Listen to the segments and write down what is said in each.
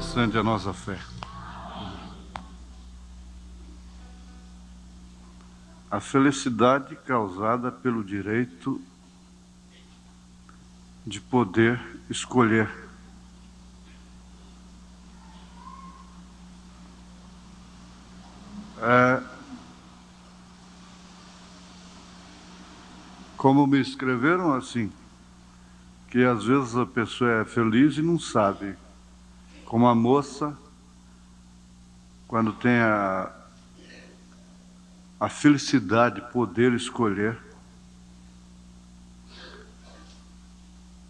acende a nossa fé. A felicidade causada pelo direito de poder escolher. Como me escreveram assim, que às vezes a pessoa é feliz e não sabe. Como a moça, quando tem a felicidade de poder escolher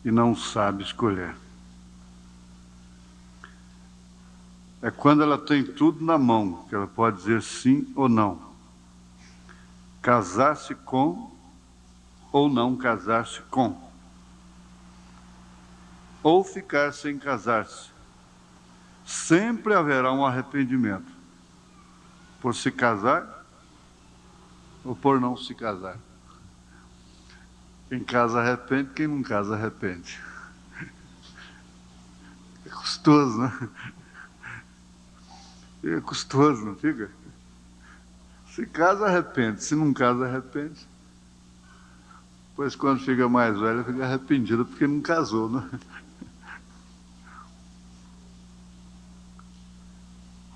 e não sabe escolher. É quando ela tem tudo na mão, que ela pode dizer sim ou não. Casar-se com ou não casar-se com. Ou ficar sem casar-se. Sempre haverá um arrependimento. Por se casar ou por não se casar. Quem casa arrepende, quem não casa arrepende. É custoso, né? É custoso, não fica? Se casa, arrepende. Se não casa, arrepende. Pois quando fica mais velho, fica arrependido porque não casou, né?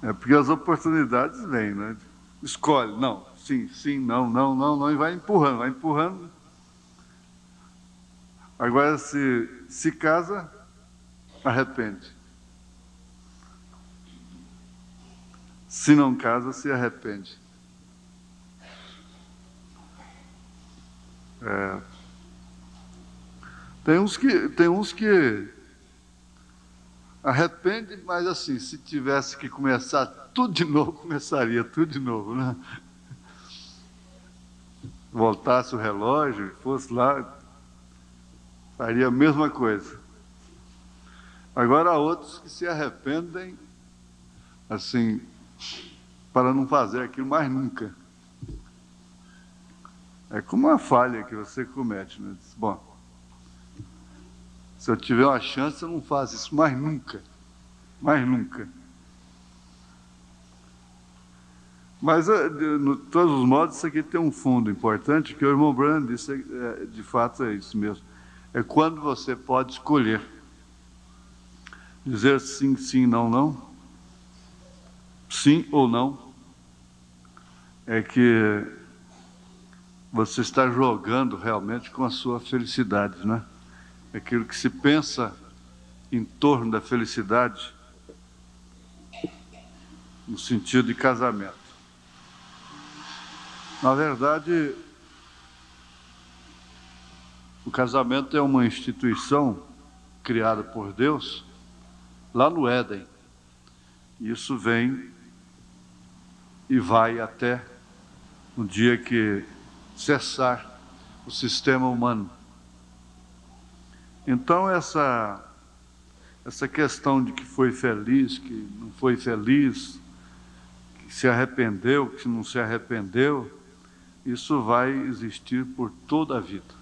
É porque as oportunidades vêm, né? Escolhe, não, sim, sim, não, não, não, não, e vai empurrando, vai empurrando. Agora, se casa, arrepende. Se não casa, se arrepende. Tem uns que arrepende, mas assim, se tivesse que começar tudo de novo, começaria tudo de novo, né? Voltasse o relógio e fosse lá, faria a mesma coisa. Agora há outros que se arrependem, assim, para não fazer aquilo mais nunca. É como uma falha que você comete, né? Diz, bom, se eu tiver uma chance, eu não faço isso mais nunca. Mais nunca. Mas, de todos os modos, isso aqui tem um fundo importante, que o irmão Branham disse, de fato é isso mesmo. É quando você pode escolher. Dizer sim, sim, não, não. Sim ou não. É que você está jogando realmente com a sua felicidade, né? Aquilo que se pensa em torno da felicidade, no sentido de casamento. Na verdade, o casamento é uma instituição criada por Deus lá no Éden. Isso vem e vai até o dia que cessar o sistema humano. Então, essa questão de que foi feliz, que não foi feliz, que se arrependeu, que não se arrependeu, isso vai existir por toda a vida.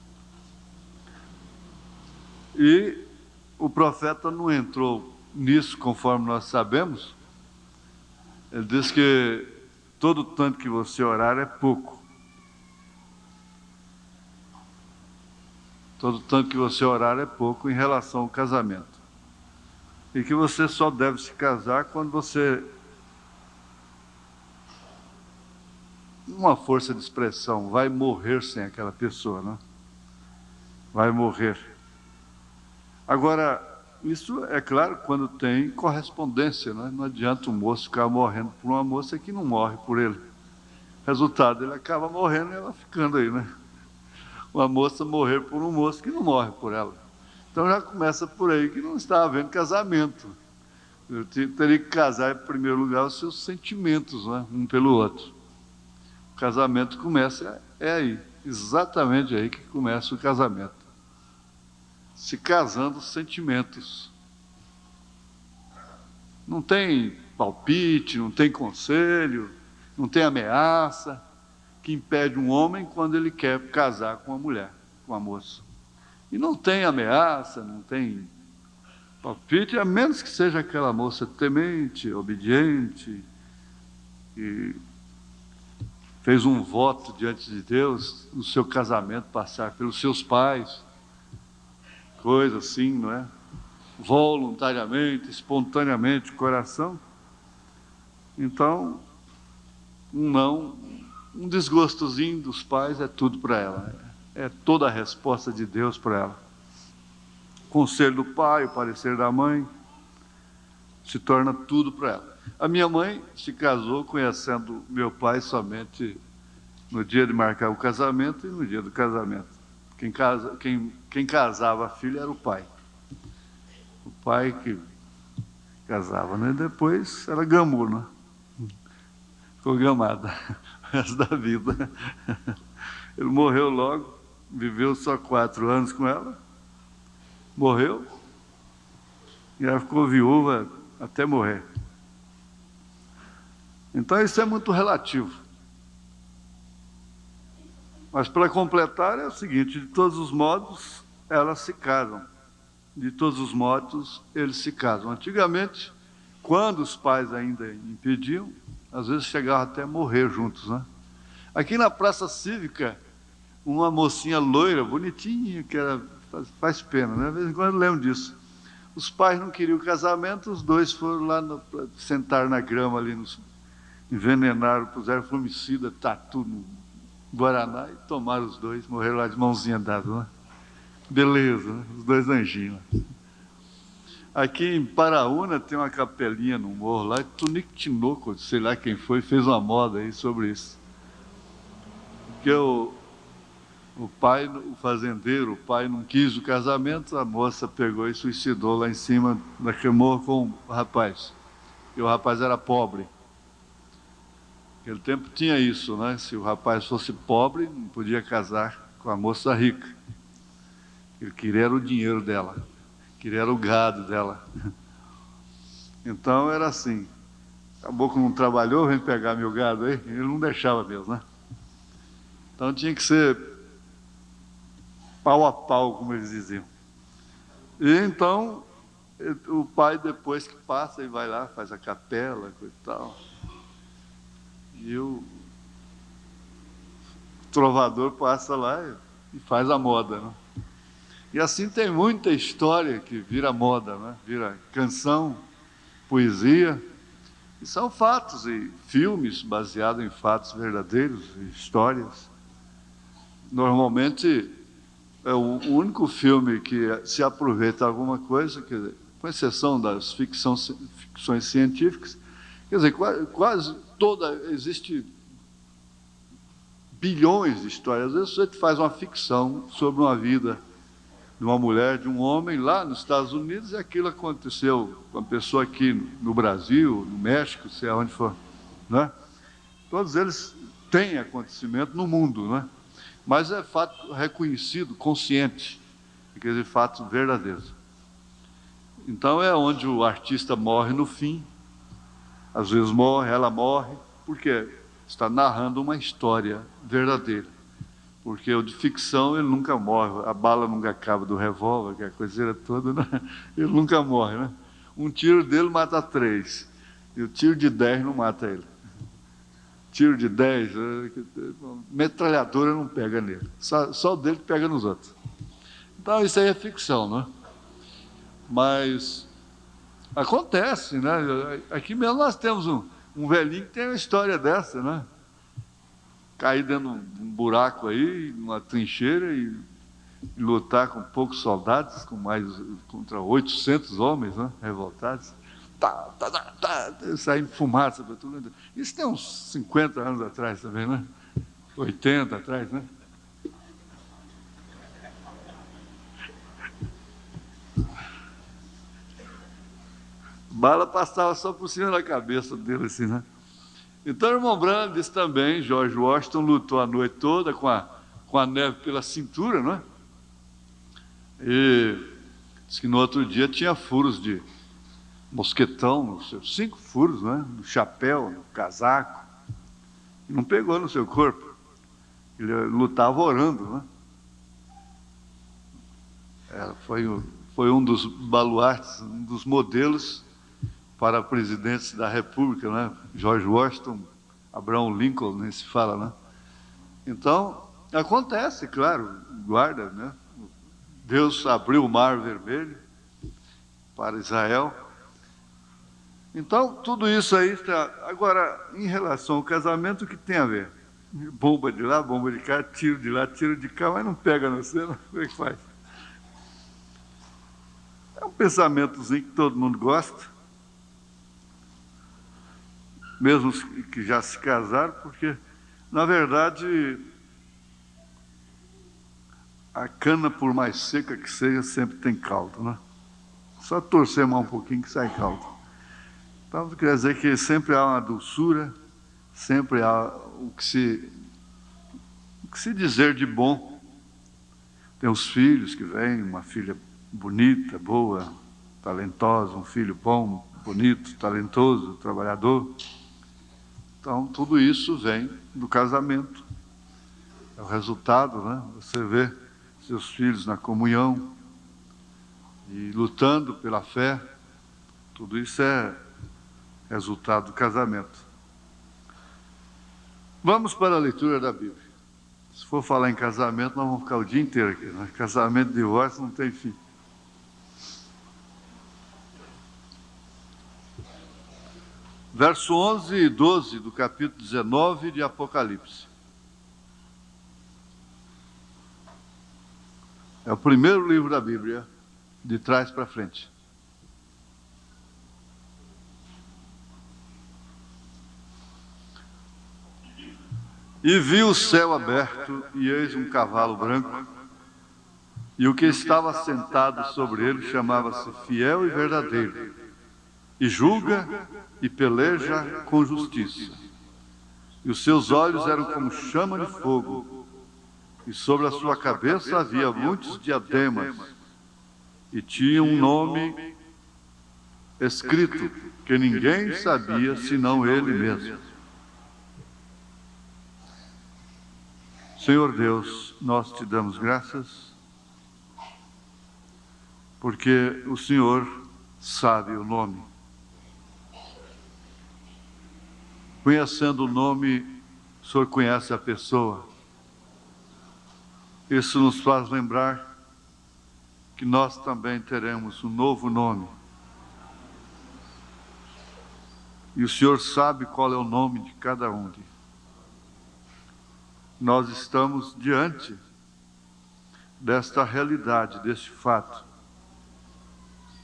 E o profeta não entrou nisso, conforme nós sabemos. Ele diz que todo tanto que você orar é pouco. Todo tanto que você orar é pouco em relação ao casamento. E que você só deve se casar quando você, uma força de expressão, vai morrer sem aquela pessoa, né? Vai morrer. Agora, isso é claro quando tem correspondência, né? Não adianta um moço ficar morrendo por uma moça que não morre por ele. Resultado, ele acaba morrendo e ela ficando aí, né? Uma moça morrer por um moço que não morre por ela. Então já começa por aí que não está havendo casamento. Eu teria que casar em primeiro lugar os seus sentimentos, né? Um pelo outro. O casamento começa aí, exatamente aí que começa o casamento. Se casando os sentimentos. Não tem palpite, não tem conselho, não tem ameaça que impede um homem quando ele quer casar com uma mulher, com uma moça. E não tem ameaça, não tem Palpite, a menos que seja aquela moça temente, obediente, e fez um voto diante de Deus no seu casamento, passar pelos seus pais, coisa assim, não é? Voluntariamente, espontaneamente, coração. Então, um desgostozinho dos pais é tudo para ela. É toda a resposta de Deus para ela. O conselho do pai, o parecer da mãe, se torna tudo para ela. A minha mãe se casou conhecendo meu pai somente no dia de marcar o casamento e no dia do casamento. Quem casava a filha era o pai. O pai que casava, né? Depois ela gamou, né? Ficou gamada o resto da vida. Ele morreu logo, viveu só 4 anos com ela, morreu, e ela ficou viúva até morrer. Então isso é muito relativo. Mas para completar é o seguinte, de todos os modos, elas se casam. De todos os modos, eles se casam. Antigamente, quando os pais ainda impediam, às vezes chegavam até a morrer juntos, né? Aqui na Praça Cívica, uma mocinha loira, bonitinha, que era, faz pena, né? De vez em quando eu lembro disso. Os pais não queriam o casamento, os dois foram lá sentar na grama ali, envenenaram, puseram fumicida, tatu no guaraná e tomaram os dois, morreram lá de mãozinha dada, né? Beleza, né? Os dois anjinhos. Aqui em Paraúna tem uma capelinha no morro lá, Tunique Tinoco, sei lá quem foi, fez uma moda aí sobre isso. Porque o pai, o fazendeiro, o pai não quis o casamento, a moça pegou e suicidou lá em cima daquele morro com o rapaz. E o rapaz era pobre. Naquele tempo tinha isso, né? Se o rapaz fosse pobre, não podia casar com a moça rica. Ele queria era o dinheiro dela, queria era o gado dela. Então era assim. O caboclo não trabalhou, vem pegar meu gado aí. Ele não deixava mesmo, né? Então tinha que ser pau a pau, como eles diziam. E então, o pai, depois que passa, ele vai lá, faz a capela, coisa e tal. E o trovador passa lá e faz a moda, né? E assim tem muita história que vira moda, né? Vira canção, poesia. E são fatos e filmes baseados em fatos verdadeiros, histórias. Normalmente, é o único filme que se aproveita alguma coisa, com exceção das ficções científicas, quer dizer, quase toda, existe bilhões de histórias. Às vezes você faz uma ficção sobre uma vida de uma mulher, de um homem lá nos Estados Unidos, e aquilo aconteceu com uma pessoa aqui no Brasil, no México, sei aonde for, né? Todos eles têm acontecimento no mundo, né? Mas é fato reconhecido, consciente, quer dizer, fatos verdadeiros. Então é onde o artista morre no fim, às vezes morre, ela morre, porque está narrando uma história verdadeira. Porque o de ficção, ele nunca morre, a bala nunca acaba do revólver, que é a coiseira toda, né? Ele nunca morre, né? Um tiro dele mata 3, e o tiro de 10 não mata ele. Tiro de 10, metralhadora não pega nele, só o dele pega nos outros. Então isso aí é ficção, né? Mas acontece, né? Aqui mesmo nós temos um velhinho que tem uma história dessa, né? Cair dentro de um buraco aí, numa trincheira, e lutar com poucos soldados, contra 800 homens, né, revoltados. Sair fumaça para tudo. Isso tem uns 50 anos atrás também, né? 80 atrás, né? Bala passava só por cima da cabeça dele, assim, né? Então, o irmão Branham disse também, George Washington lutou a noite toda com a neve pela cintura, não é? E disse que no outro dia tinha furos de mosquetão, 5 furos, né? No chapéu, no casaco. E não pegou no seu corpo. Ele lutava orando, né? foi um dos baluartes, um dos modelos para presidentes da República, né? George Washington, Abraham Lincoln, nem se fala, né? Então, acontece, claro, guarda, né? Deus abriu o Mar Vermelho para Israel. Então, tudo isso aí está... Agora, em relação ao casamento, o que tem a ver? Bomba de lá, bomba de cá, tiro de lá, tiro de cá, mas não pega no céu, como é que faz? É um pensamentozinho que todo mundo gosta, mesmo os que já se casaram, porque, na verdade, a cana, por mais seca que seja, sempre tem caldo, né? Só torcer mais um pouquinho que sai caldo. Então, quer dizer que sempre há uma doçura, sempre há o que se dizer de bom. Tem os filhos que vêm, uma filha bonita, boa, talentosa, um filho bom, bonito, talentoso, trabalhador. Então, tudo isso vem do casamento. É o resultado, né? Você vê seus filhos na comunhão e lutando pela fé. Tudo isso é resultado do casamento. Vamos para a leitura da Bíblia. Se for falar em casamento, nós vamos ficar o dia inteiro aqui, né? Casamento e divórcio não tem fim. Verso 11 e 12 do capítulo 19 de Apocalipse. É o primeiro livro da Bíblia, de trás para frente. E vi o céu aberto, e eis um cavalo branco, e o que estava sentado sobre ele chamava-se Fiel e Verdadeiro, e julga e peleja com justiça. E os seus olhos eram como chama de fogo, e sobre a sua cabeça havia muitos diademas, e tinha um nome escrito que ninguém sabia senão ele mesmo. Senhor Deus, nós te damos graças, porque o Senhor sabe o nome. Conhecendo o nome, o Senhor conhece a pessoa. Isso nos faz lembrar que nós também teremos um novo nome. E o Senhor sabe qual é o nome de cada um. Nós estamos diante desta realidade, deste fato,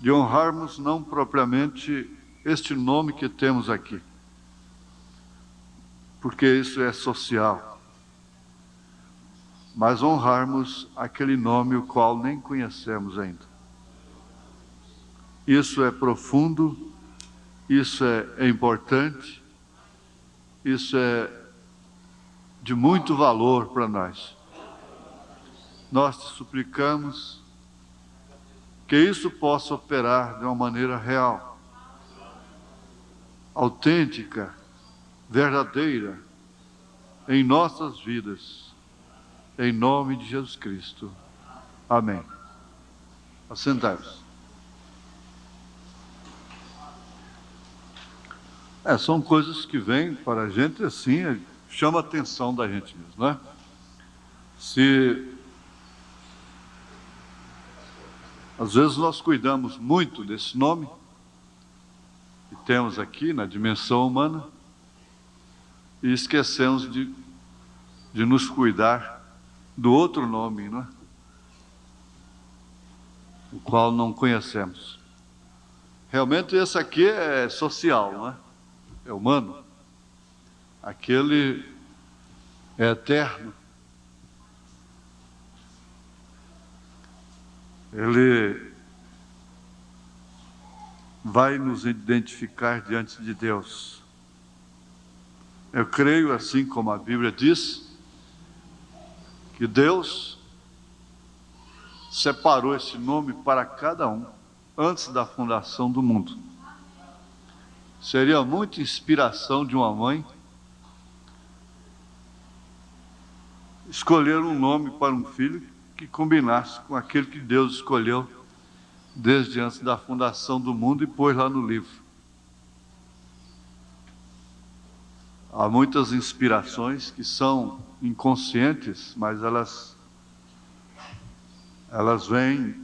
de honrarmos não propriamente este nome que temos aqui, porque isso é social, mas honrarmos aquele nome o qual nem conhecemos ainda. Isso é profundo, isso é importante, isso é de muito valor para nós. Nós te suplicamos que isso possa operar de uma maneira real, autêntica, verdadeira, em nossas vidas, em nome de Jesus Cristo. Amém. Assentai-vos. São coisas que vêm para a gente assim, chama a atenção da gente mesmo, né? Às vezes nós cuidamos muito desse nome que temos aqui na dimensão humana e esquecemos de nos cuidar do outro nome, né? O qual não conhecemos. Realmente esse aqui é social, não é? É humano. Aquele é eterno. Ele vai nos identificar diante de Deus. Eu creio, assim como a Bíblia diz, que Deus separou esse nome para cada um antes da fundação do mundo. Seria muita inspiração de uma mãe escolher um nome para um filho que combinasse com aquele que Deus escolheu desde antes da fundação do mundo e pôs lá no livro. Há muitas inspirações que são inconscientes, mas elas vêm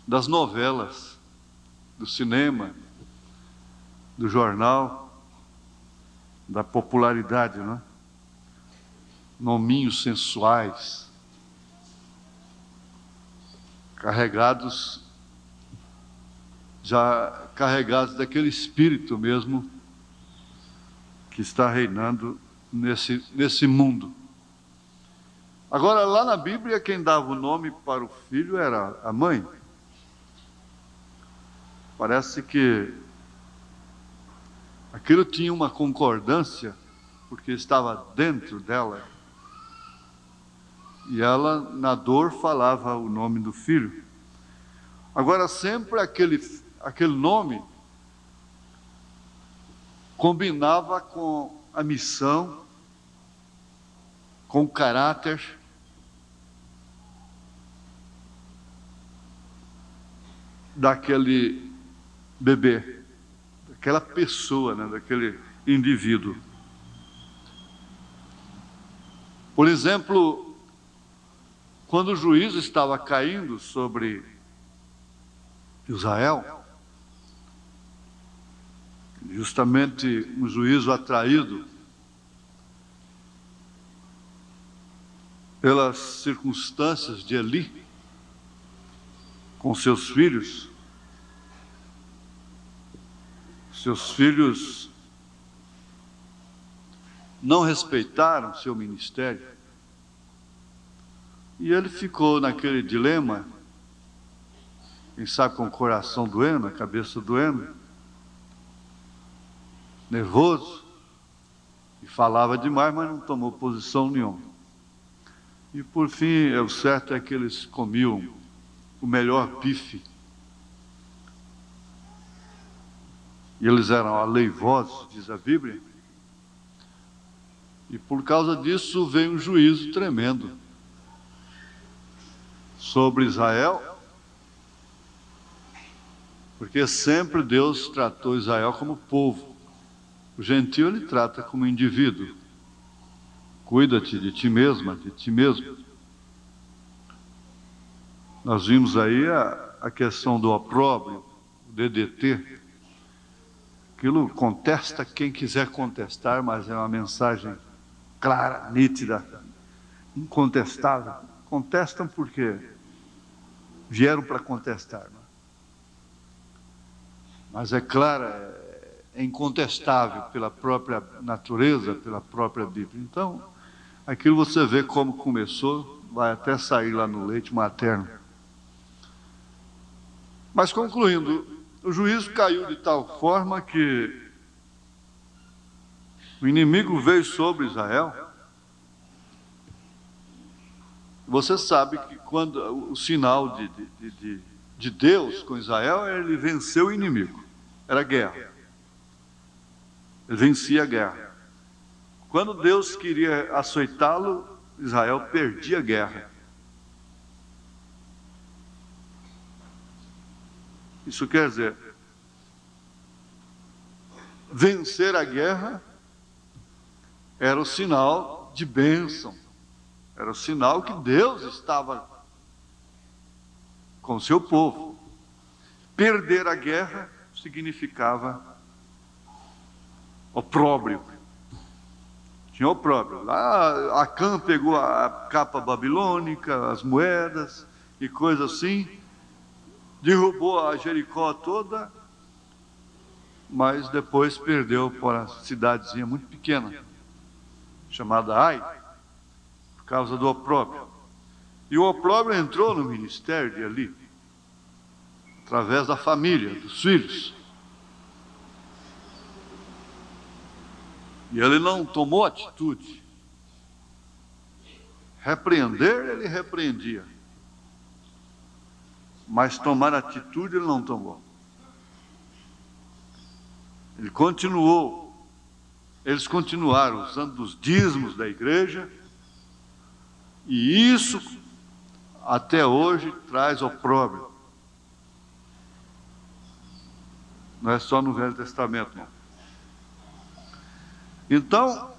das novelas, do cinema, do jornal, da popularidade, né? Nominhos sensuais, carregados daquele espírito mesmo que está reinando nesse mundo. Agora, lá na Bíblia, quem dava o nome para o filho era a mãe. Parece que aquilo tinha uma concordância, porque estava dentro dela. E ela, na dor, falava o nome do filho. Agora, sempre aquele nome combinava com a missão, com o caráter daquele bebê, daquela pessoa, né, daquele indivíduo. Por exemplo, quando o juízo estava caindo sobre Israel, justamente um juízo atraído pelas circunstâncias de Eli com seus filhos. Seus filhos não respeitaram seu ministério e ele ficou naquele dilema, quem sabe com o coração doendo, a cabeça doendo, nervoso, e falava demais, mas não tomou posição nenhuma. E por fim, o certo é que eles comiam o melhor bife. E eles eram aleivosos, diz a Bíblia. E por causa disso veio um juízo tremendo sobre Israel, porque sempre Deus tratou Israel como povo. O gentio ele trata como indivíduo. Cuida-te de ti mesma, de ti mesmo. Nós vimos aí a questão do opróbrio, o DDT. Aquilo contesta quem quiser contestar, mas é uma mensagem clara, nítida, incontestável. Contestam porque vieram para contestar. Né? Mas é clara, é incontestável pela própria natureza, pela própria Bíblia. Então, aquilo você vê como começou, vai até sair lá no leite materno. Mas concluindo, o juízo caiu de tal forma que o inimigo veio sobre Israel. Você sabe que quando o sinal de Deus com Israel, ele venceu o inimigo. Era guerra. Ele vencia a guerra. Quando Deus queria açoitá-lo, Israel perdia a guerra. Isso quer dizer, vencer a guerra era o sinal de bênção. Era o sinal que Deus estava com o seu povo. Perder a guerra significava opróbrio. Tinha opróbrio. Lá Acã pegou a capa babilônica, as moedas e coisas assim, derrubou a Jericó toda, mas depois perdeu para uma cidadezinha muito pequena, chamada Ai, por causa do opróbrio. E o opróbrio entrou no ministério de Eli, através da família, dos filhos. E ele não tomou atitude. Repreender, ele repreendia. Mas tomar atitude, ele não tomou. Eles continuaram usando os dízimos da igreja, e isso até hoje traz opróbrio. Não é só no Velho Testamento, não. Então,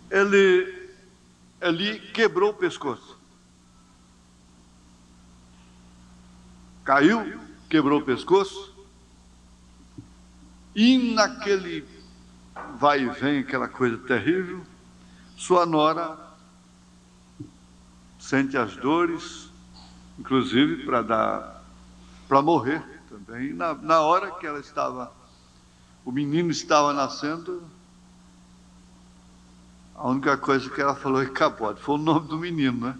ele quebrou o pescoço. Caiu, quebrou o pescoço, e naquele vai e vem, aquela coisa terrível, sua nora sente as dores, inclusive para morrer também. E na hora que o menino estava nascendo, a única coisa que ela falou é Icabode, foi o nome do menino, né?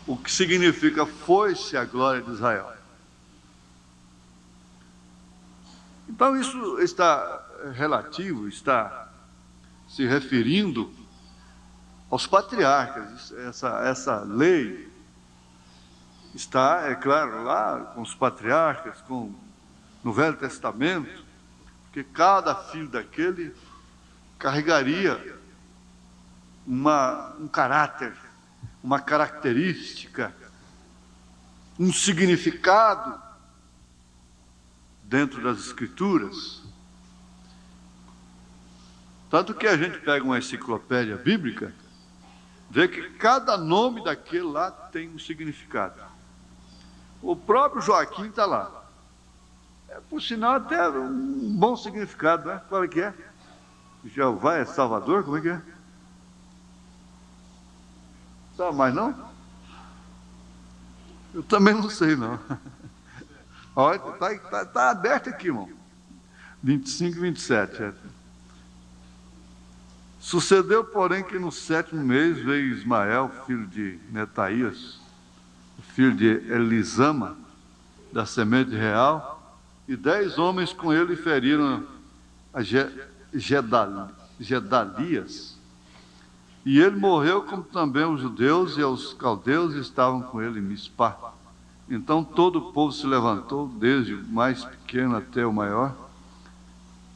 O que significa foi-se a glória de Israel. Então isso está relativo, está se referindo aos patriarcas. Essa lei está, é claro, lá com os patriarcas, no Velho Testamento, porque cada filho daquele carregaria um caráter, uma característica, um significado dentro das Escrituras. Tanto que a gente pega uma enciclopédia bíblica, vê que cada nome daquele lá tem um significado. O próprio Joaquim está lá. Por sinal, até um bom significado, né? Qual é que é? Jeová é Salvador? Como é que é? Sabe mais não? Eu também não sei, não. Olha, está aberto aqui, irmão. 25 e 27. Sucedeu, porém, que no 7º mês veio Ismael, filho de Netaías, filho de Elisama, da semente real, e 10 homens com ele feriram a Gedalias. E ele morreu, como também os judeus e os caldeus estavam com ele em Mispá. Então todo o povo se levantou, desde o mais pequeno até o maior,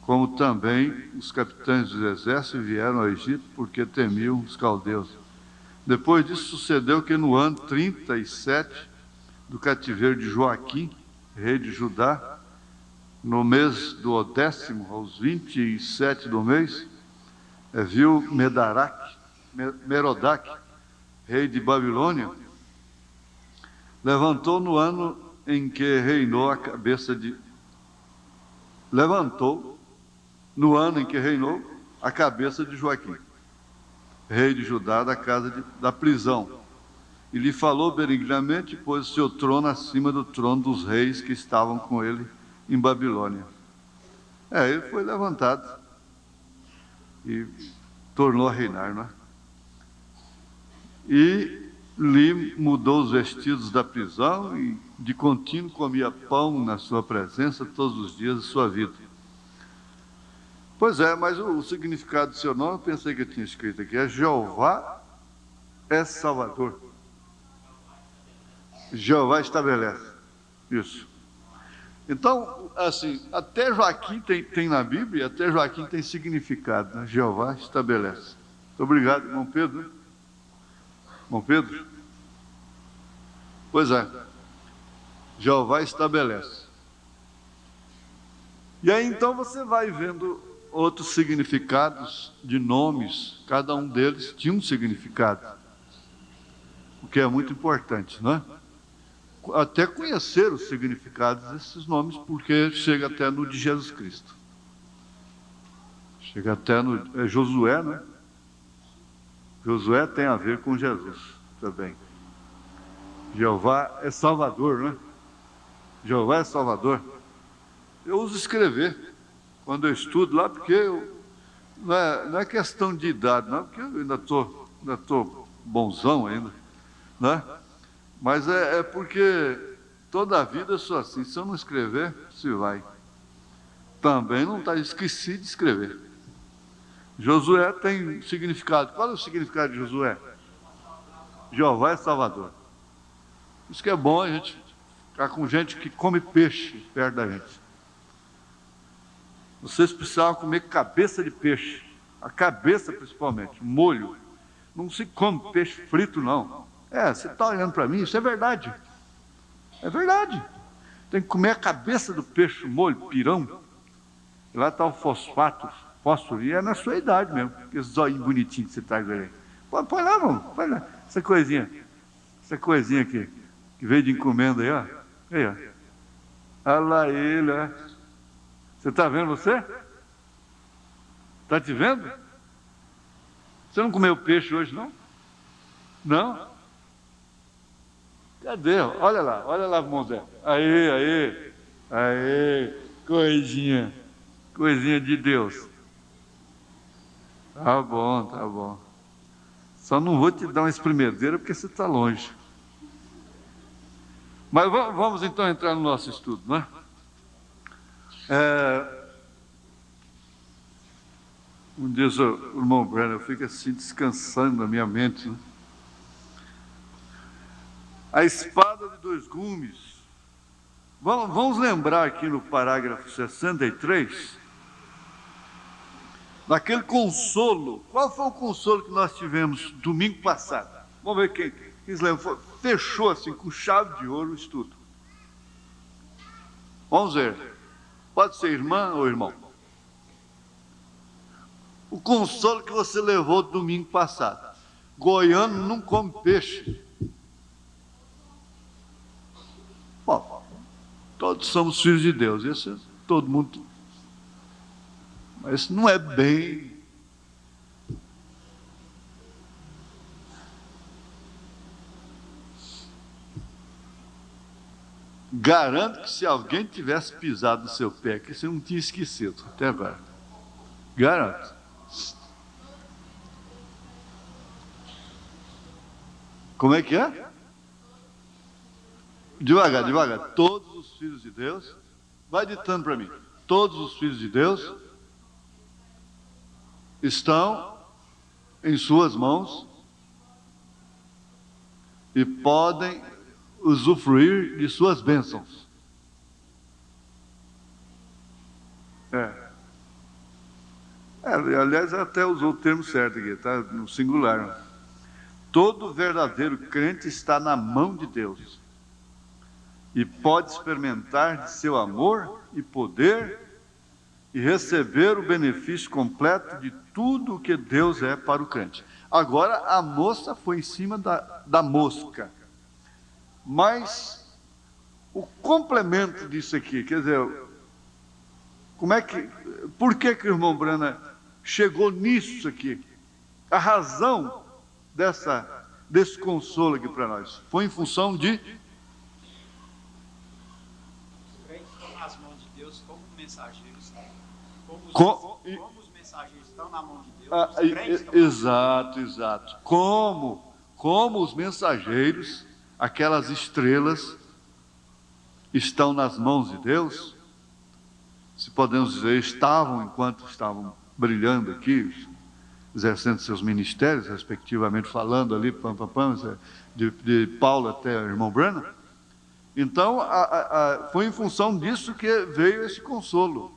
como também os capitães dos exércitos vieram ao Egito, porque temiam os caldeus. Depois disso sucedeu que no ano 37 do cativeiro de Joaquim, rei de Judá, no mês do 10º, aos 27 do mês, viu Merodach, rei de Babilônia, levantou no ano em que reinou a cabeça de Joaquim, rei de Judá, da casa da prisão. E lhe falou benignamente, e pôs o seu trono acima do trono dos reis que estavam com ele em Babilônia. Ele foi levantado e tornou a reinar, não é? E lhe mudou os vestidos da prisão e de contínuo comia pão na sua presença todos os dias de sua vida. Pois é, mas o significado do seu nome, eu pensei que eu tinha escrito aqui, é Jeová é Salvador. Jeová estabelece. Isso. Então, assim, até Joaquim tem na Bíblia, até Joaquim tem significado, né? Jeová estabelece. Muito obrigado, irmão Pedro. Irmão Pedro? Pois é. Jeová estabelece. E aí então você vai vendo outros significados de nomes, cada um deles tinha um significado, o que é muito importante, não é? Até conhecer os significados desses nomes, porque chega até no de Jesus Cristo. Chega até no Josué, né? Josué tem a ver com Jesus também. Jeová é Salvador, né? Jeová é Salvador. Eu uso escrever quando eu estudo lá, porque não é questão de idade, não, porque eu ainda estou bonzão ainda, né? Mas é porque toda a vida eu sou assim, se eu não escrever, se vai. Também não está, esqueci de escrever. Josué tem significado. Qual é o significado de Josué? Jeová é Salvador. Isso que é bom a gente ficar com gente que come peixe perto da gente. Vocês precisavam comer cabeça de peixe, a cabeça principalmente, molho. Não se come peixe frito, não. Você está olhando para mim, isso é verdade. É verdade. Tem que comer a cabeça do peixe molho, pirão. E lá está o fósforo, e é na sua idade mesmo, esse zóio bonitinho que você traz aí. Põe lá, mano, põe lá. Essa coisinha aqui, que veio de encomenda aí, ó. Aí, ó. Olha lá ele, ó. Você está vendo você? Está te vendo? Você não comeu peixe hoje, não? Não? Cadê? Olha lá, Monzé. Aí, coisinha de Deus. Tá bom. Só não vou te dar uma espremedeira porque você está longe. Mas vamos então entrar no nosso estudo, não é? Um dia o irmão Brenner fica assim descansando na minha mente, né? A espada de dois gumes. Vamos lembrar aqui no parágrafo 63, daquele consolo. Qual foi o consolo que nós tivemos domingo passado? Vamos ver quem fechou assim com chave de ouro o estudo. Vamos ver. Pode ser irmã ou irmão. O consolo que você levou domingo passado. Goiano não come peixe. Bom, todos somos filhos de Deus. Isso é todo mundo. Mas isso não é bem. Garanto que se alguém tivesse pisado no seu pé, que você não tinha esquecido até agora. Garanto. Como é que é? Devagar. Todos os filhos de Deus, vai ditando para mim. Todos os filhos de Deus estão em suas mãos e podem usufruir de suas bênçãos. Aliás, até usou o termo certo aqui, está no singular. Todo verdadeiro crente está na mão de Deus e pode experimentar de seu amor e poder e receber o benefício completo de tudo o que Deus é para o crente. Agora, a moça foi em cima da mosca. Mas o complemento disso aqui, quer dizer, por que o irmão Brana chegou nisso aqui? A razão desse consolo aqui para nós foi em função de... Os crentes estão nas mãos de Deus como mensageiros. Como os mensageiros estão na mão de Deus, os crentes estão Exato. Como os mensageiros, aquelas estrelas, estão nas mãos de Deus, se podemos dizer, estavam enquanto estavam brilhando aqui, exercendo seus ministérios, respectivamente falando ali, de Paulo até o irmão Branham. Então, foi em função disso que veio esse consolo.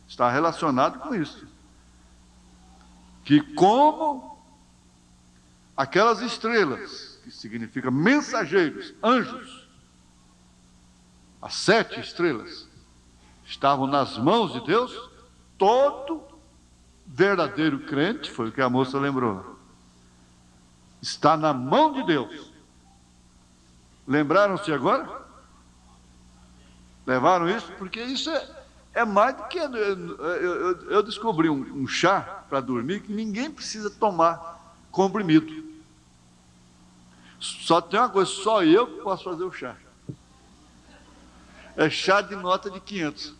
Está relacionado com isso. Que como aquelas estrelas, que significa mensageiros, anjos, as 7 estrelas, estavam nas mãos de Deus, todo verdadeiro crente, foi o que a moça lembrou, está na mão de Deus. Lembraram-se agora? Levaram isso? Porque isso é mais do que... Eu descobri um chá para dormir que ninguém precisa tomar comprimido. Só tem uma coisa, só eu que posso fazer o chá. É chá de nota de 500.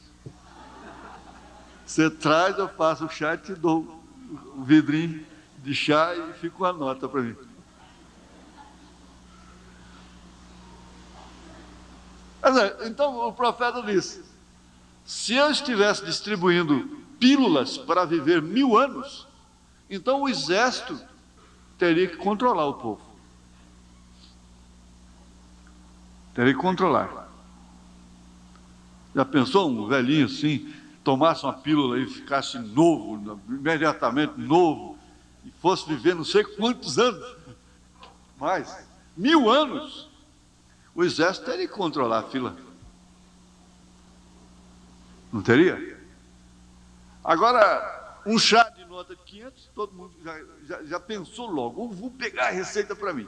Você traz, eu faço o chá e te dou um vidrinho de chá e fica uma nota para mim. Então o profeta disse: se eu estivesse distribuindo pílulas para viver 1000 anos, então o exército teria que controlar o povo. Teria que controlar. Já pensou um velhinho assim, tomasse uma pílula e ficasse novo, imediatamente novo, e fosse viver não sei quantos anos, mais 1000 anos, o exército teria que controlar a fila. Não teria? Agora, um chá de nota de 500, todo mundo já pensou logo, vou pegar a receita para mim.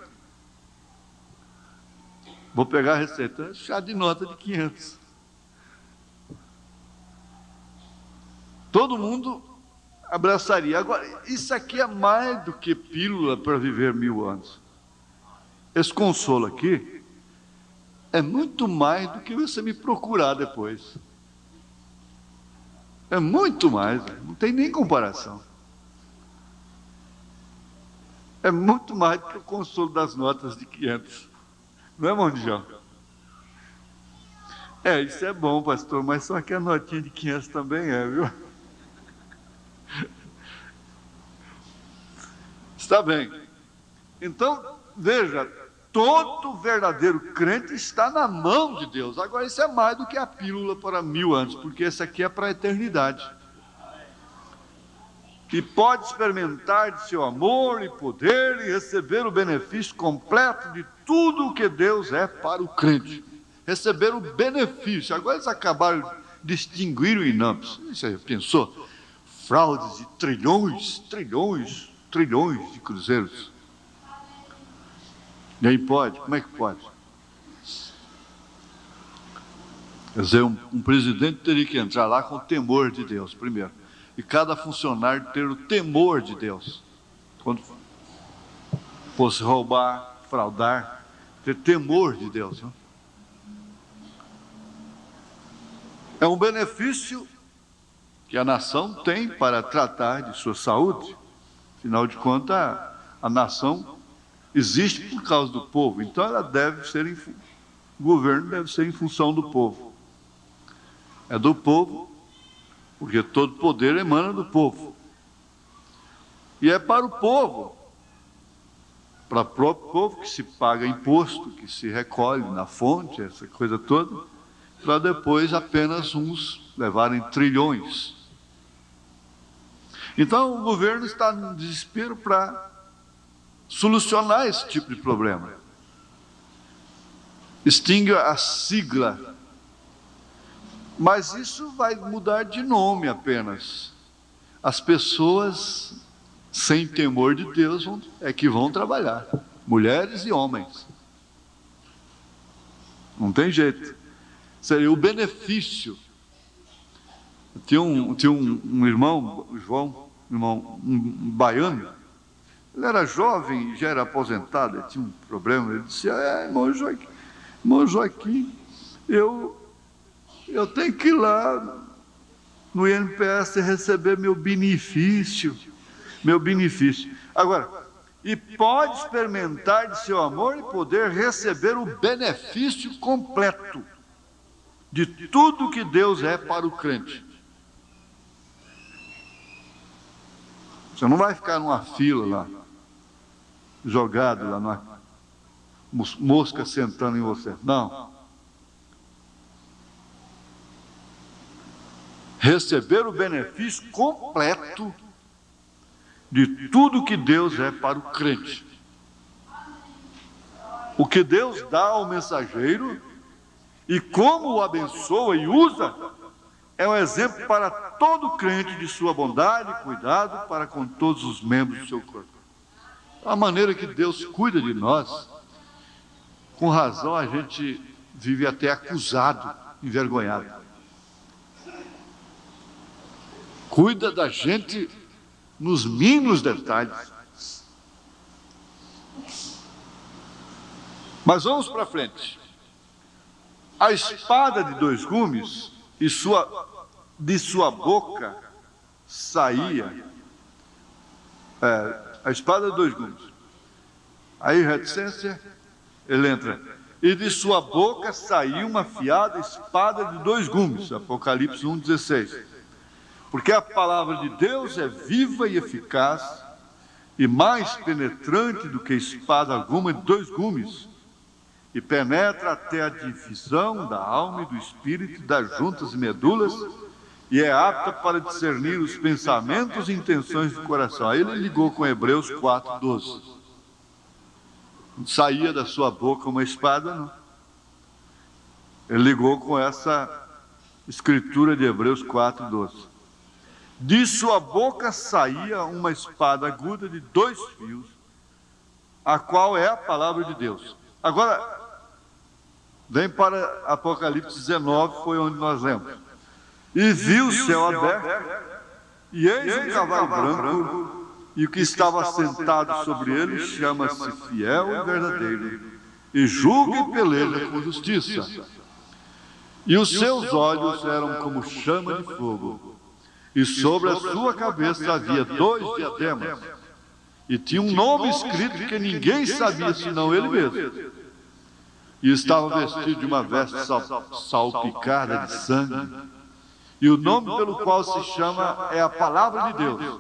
Vou pegar a receita, chá de nota de 500. Todo mundo abraçaria. Agora, isso aqui é mais do que pílula para viver 1000 anos. Esse consolo aqui é muito mais do que você me procurar depois. É muito mais, não tem nem comparação. É muito mais do que o consolo das notas de 500. Não é, Mondijão? Isso é bom, pastor, mas só que a notinha de 500 também viu? Está bem. Então, veja, todo verdadeiro crente está na mão de Deus. Agora, isso é mais do que a pílula para 1000 anos, porque esse aqui é para a eternidade. E pode experimentar de seu amor e poder e receber o benefício completo de tudo o que Deus é para o crente. Receber o benefício. Agora eles acabaram de extinguir o INAMPS. Você pensou? Fraudes de trilhões de cruzeiros. Nem pode? Como é que pode? Quer dizer, um presidente teria que entrar lá com o temor de Deus, primeiro. E cada funcionário ter o temor de Deus. Quando fosse roubar, fraudar, ter temor de Deus. Não? É um benefício que a nação tem para tratar de sua saúde. Afinal de contas, a nação existe por causa do povo, então ela deve ser, o governo deve ser em função do povo. É do povo, porque todo poder emana do povo. E é para o povo, para o próprio povo que se paga imposto, que se recolhe na fonte, essa coisa toda, para depois apenas uns levarem trilhões. Então o governo está no desespero para solucionar esse tipo de problema. Extingue a sigla. Mas isso vai mudar de nome apenas. As pessoas sem temor de Deus que vão trabalhar. Mulheres e homens. Não tem jeito. Seria o benefício. Tinha um irmão, João, um baiano. Ele era jovem, já era aposentado, ele tinha um problema. Ele disse, irmão Joaquim, eu tenho que ir lá no INPS receber meu benefício. Agora, e pode experimentar de seu amor e poder receber o benefício completo de tudo que Deus é para o crente. Você não vai ficar numa fila lá, jogado lá, numa mosca sentando em você. Não. Receber o benefício completo de tudo que Deus é para o crente. O que Deus dá ao mensageiro e como o abençoa e usa, é um exemplo para todo crente de sua bondade e cuidado para com todos os membros do seu corpo. A maneira que Deus cuida de nós, com razão a gente vive até acusado, envergonhado. Cuida da gente nos mínimos detalhes. Mas vamos para frente. A espada de 2 gumes e de sua boca saía. A espada de 2 gumes. Aí, reticência, ele entra. E de sua boca saiu uma afiada espada de 2 gumes. Apocalipse 1,16. Porque a palavra de Deus é viva e eficaz e mais penetrante do que espada alguma de 2 gumes, e penetra até a divisão da alma e do espírito, das juntas e medulas, e é apta para discernir os pensamentos e intenções do coração. Aí ele ligou com Hebreus 4,12. Não saía da sua boca uma espada, não. Ele ligou com essa Escritura de Hebreus 4:12. De sua boca saía uma espada aguda de 2 fios, a qual é a palavra de Deus. Agora, vem para Apocalipse 19, foi onde nós lemos. E viu o céu aberto, e eis um cavalo branco, e o que estava sentado sobre ele chama-se Fiel e Verdadeiro, e julga e peleja com justiça. E os seus olhos eram como chama de fogo, e sobre a sua cabeça havia 2 diademas, e tinha um nome escrito que ninguém sabia senão ele mesmo. E estava vestido de uma veste salpicada de sangue, e o nome pelo qual se chama é a Palavra de Deus.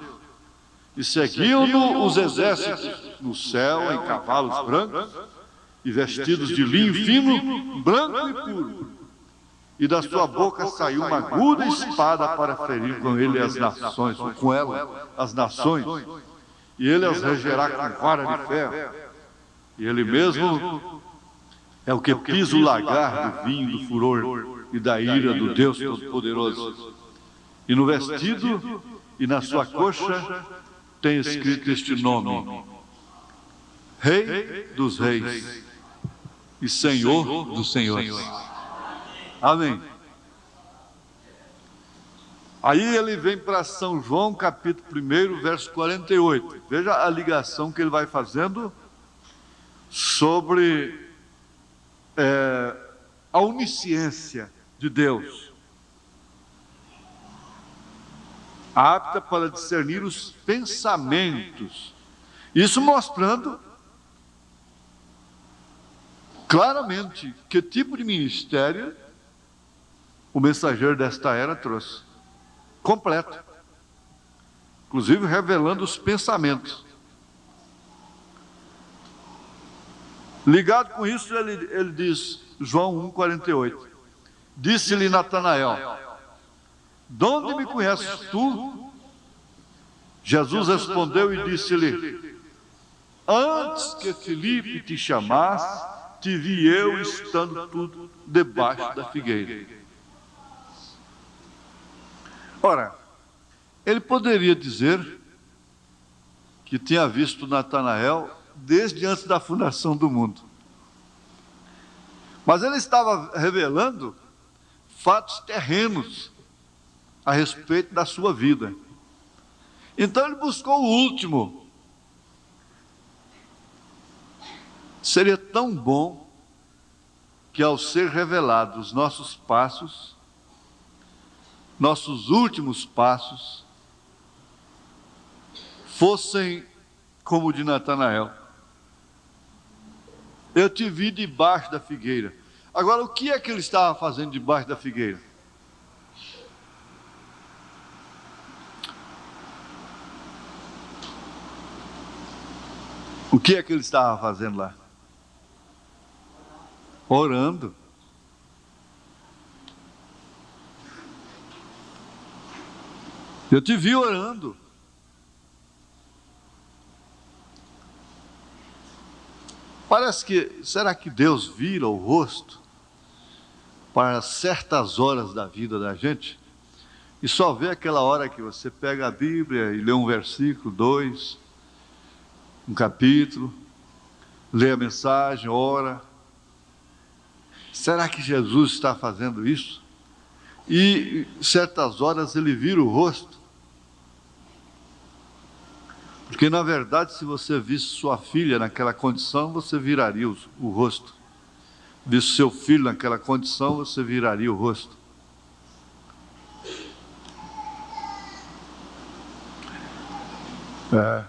E seguiam-no os exércitos no céu em cavalos brancos, e vestidos de linho fino, branco e puro. E da sua boca saiu uma aguda espada para ferir com ele as nações, ou com ela as nações, e ele as regerá com vara de ferro. E ele mesmo é o que pisa o lagar do vinho, do furor e da ira do Deus Todo-Poderoso. E no vestido e na sua coxa tem escrito este nome: Rei dos Reis e Senhor dos Senhores. Amém. Aí ele vem para São João, capítulo 1, verso 48. Veja a ligação que ele vai fazendo sobre a onisciência de Deus, apta para discernir os pensamentos. Isso mostrando claramente que tipo de ministério o mensageiro desta era trouxe. Completo. Inclusive revelando os pensamentos. Ligado com isso, ele diz, João 1,48. Disse-lhe Natanael: de onde me conheces tu? Jesus respondeu e disse-lhe: antes que Filipe te chamasse, te vi eu estando tudo debaixo da figueira. Ora, ele poderia dizer que tinha visto Natanael desde antes da fundação do mundo. Mas ele estava revelando fatos terrenos a respeito da sua vida. Então ele buscou o último. Seria tão bom que, ao ser revelados os nossos passos, nossos últimos passos, fossem como o de Natanael. Eu te vi debaixo da figueira. Agora, o que é que ele estava fazendo debaixo da figueira? O que é que ele estava fazendo lá? Orando. Eu te vi orando. Parece que, será que Deus vira o rosto para certas horas da vida da gente? E só vê aquela hora que você pega a Bíblia e lê um versículo, 2, um capítulo, lê a mensagem, ora. Será que Jesus está fazendo isso? E certas horas ele vira o rosto. Porque, na verdade, se você visse sua filha naquela condição, você viraria o rosto. Visse seu filho naquela condição, você viraria o rosto.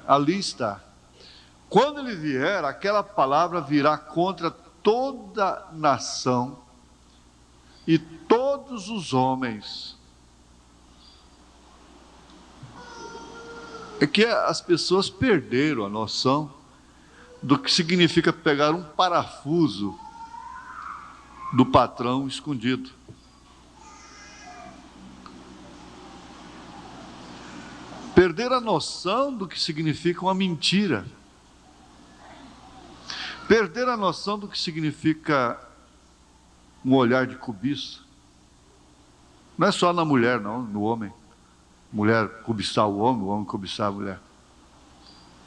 Ali está. Quando ele vier, aquela palavra virá contra toda nação e todos os homens. É que as pessoas perderam a noção do que significa pegar um parafuso do patrão escondido. Perder a noção do que significa uma mentira. Perder a noção do que significa um olhar de cobiça. Não é só na mulher, não, no homem. Mulher cobiçar o homem cobiçar a mulher.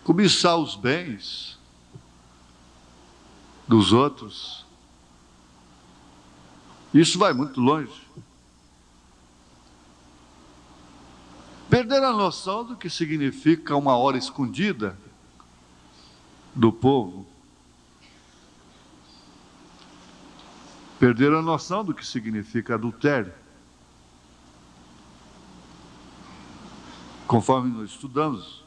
Cobiçar os bens dos outros. Isso vai muito longe. Perder a noção do que significa uma hora escondida do povo. Perder a noção do que significa adultério. Conforme nós estudamos,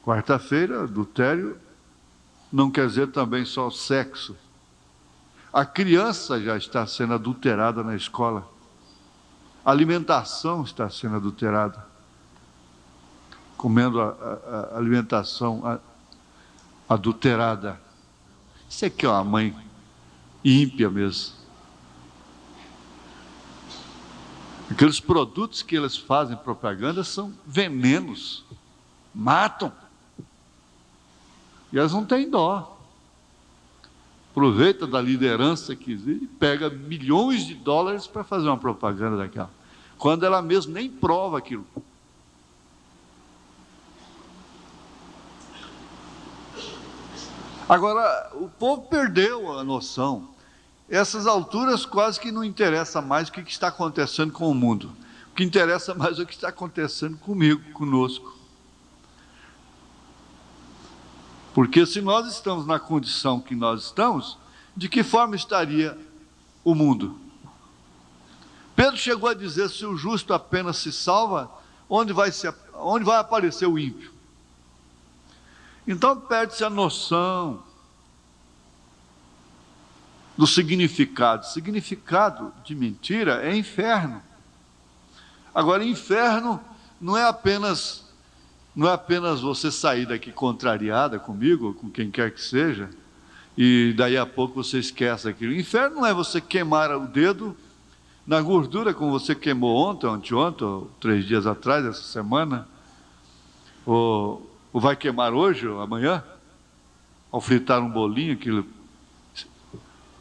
quarta-feira, adultério não quer dizer também só sexo. A criança já está sendo adulterada na escola. A alimentação está sendo adulterada. Comendo a alimentação adulterada. Isso aqui é uma mãe ímpia mesmo. Aqueles produtos que eles fazem propaganda são venenos, matam. E elas não têm dó. Aproveita da liderança que existe e pega milhões de dólares para fazer uma propaganda daquela, quando ela mesma nem prova aquilo. Agora, o povo perdeu a noção. Essas alturas quase que não interessa mais o que está acontecendo com o mundo. O que interessa mais é o que está acontecendo comigo, conosco. Porque se nós estamos na condição que nós estamos, de que forma estaria o mundo? Pedro chegou a dizer, se o justo apenas se salva, onde vai aparecer o ímpio? Então perde-se a noção do significado. Significado de mentira é inferno. Agora, inferno não é apenas você sair daqui contrariada comigo, ou com quem quer que seja, e daí a pouco você esquece aquilo. Inferno não é você queimar o dedo na gordura, como você queimou ontem, anteontem, ou 3 dias atrás, essa semana, ou vai queimar hoje ou amanhã, ao fritar um bolinho, aquilo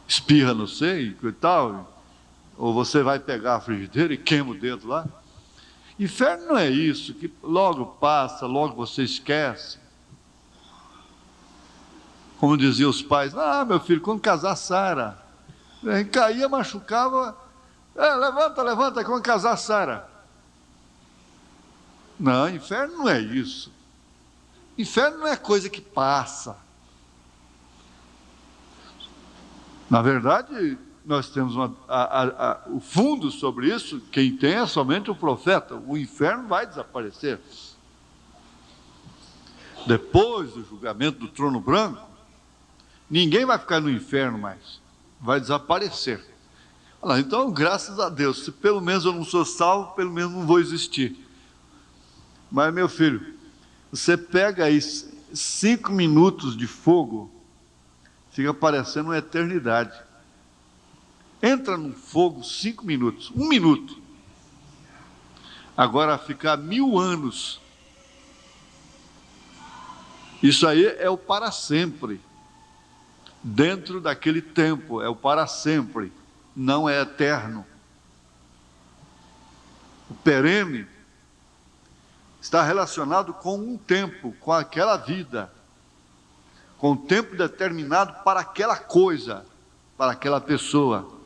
espirra no seio e tal, ou você vai pegar a frigideira e queima o dedo lá. Inferno não é isso, que logo passa, logo você esquece. Como diziam os pais, meu filho, quando casar, sara. Caía, machucava, levanta, quando casar, sara. Não, inferno não é isso. Inferno não é coisa que passa. Na verdade, nós temos o fundo sobre isso, quem tem é somente o profeta. O inferno vai desaparecer. Depois do julgamento do trono branco, ninguém vai ficar no inferno mais. Vai desaparecer. Então, graças a Deus, se pelo menos eu não sou salvo, pelo menos não vou existir. Mas, meu filho, você pega aí 5 minutos de fogo, fica parecendo uma eternidade. Entra num fogo 5 minutos, 1 minuto. Agora ficar 1000 anos. Isso aí é o para sempre. Dentro daquele tempo, é o para sempre. Não é eterno. O perene está relacionado com um tempo, com aquela vida, com um tempo determinado para aquela coisa, para aquela pessoa.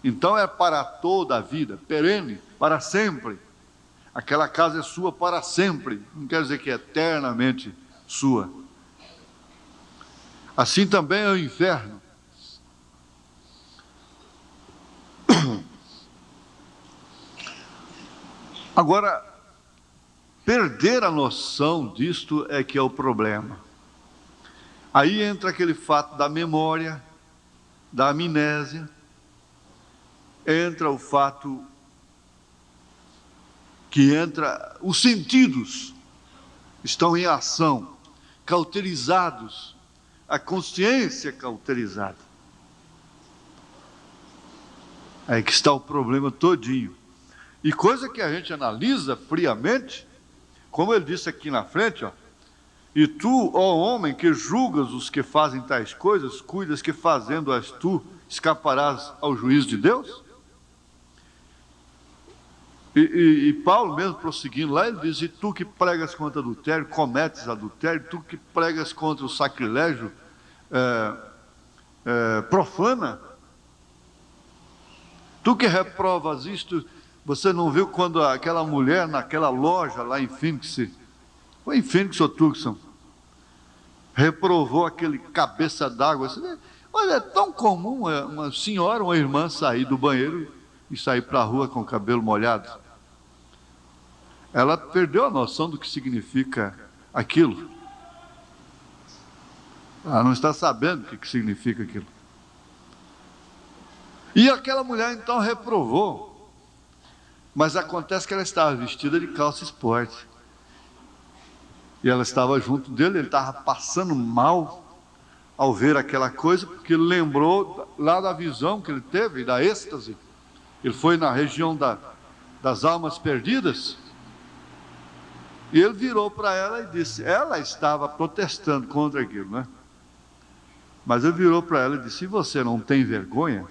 Então é para toda a vida, perene, para sempre. Aquela casa é sua para sempre, não quer dizer que é eternamente sua. Assim também é o inferno. Agora, perder a noção disto é que é o problema. Aí entra aquele fato da memória, da amnésia, entra o fato que os sentidos estão em ação, cauterizados, a consciência cauterizada. Aí que está o problema todinho. E coisa que a gente analisa friamente, como ele disse aqui na frente, e tu, ó homem, que julgas os que fazem tais coisas, cuidas que fazendo-as tu, escaparás ao juízo de Deus? E Paulo mesmo, prosseguindo lá, ele diz: e tu que pregas contra adultério, cometes adultério, tu que pregas contra o sacrilégio, profana, tu que reprovas isto. Você não viu quando aquela mulher naquela loja lá em Phoenix, foi em Phoenix ou Tucson, reprovou aquele cabeça d'água? Olha, é tão comum uma senhora, uma irmã sair do banheiro e sair para a rua com o cabelo molhado. Ela perdeu a noção do que significa aquilo. Ela não está sabendo o que significa aquilo. E aquela mulher então reprovou. Mas acontece que ela estava vestida de calça esporte. E ela estava junto dele, ele estava passando mal ao ver aquela coisa, porque ele lembrou lá da visão que ele teve, da êxtase. Ele foi na região das almas perdidas. E ele virou para ela e disse, ela estava protestando contra aquilo, né? Mas ele virou para ela e disse: e você não tem vergonha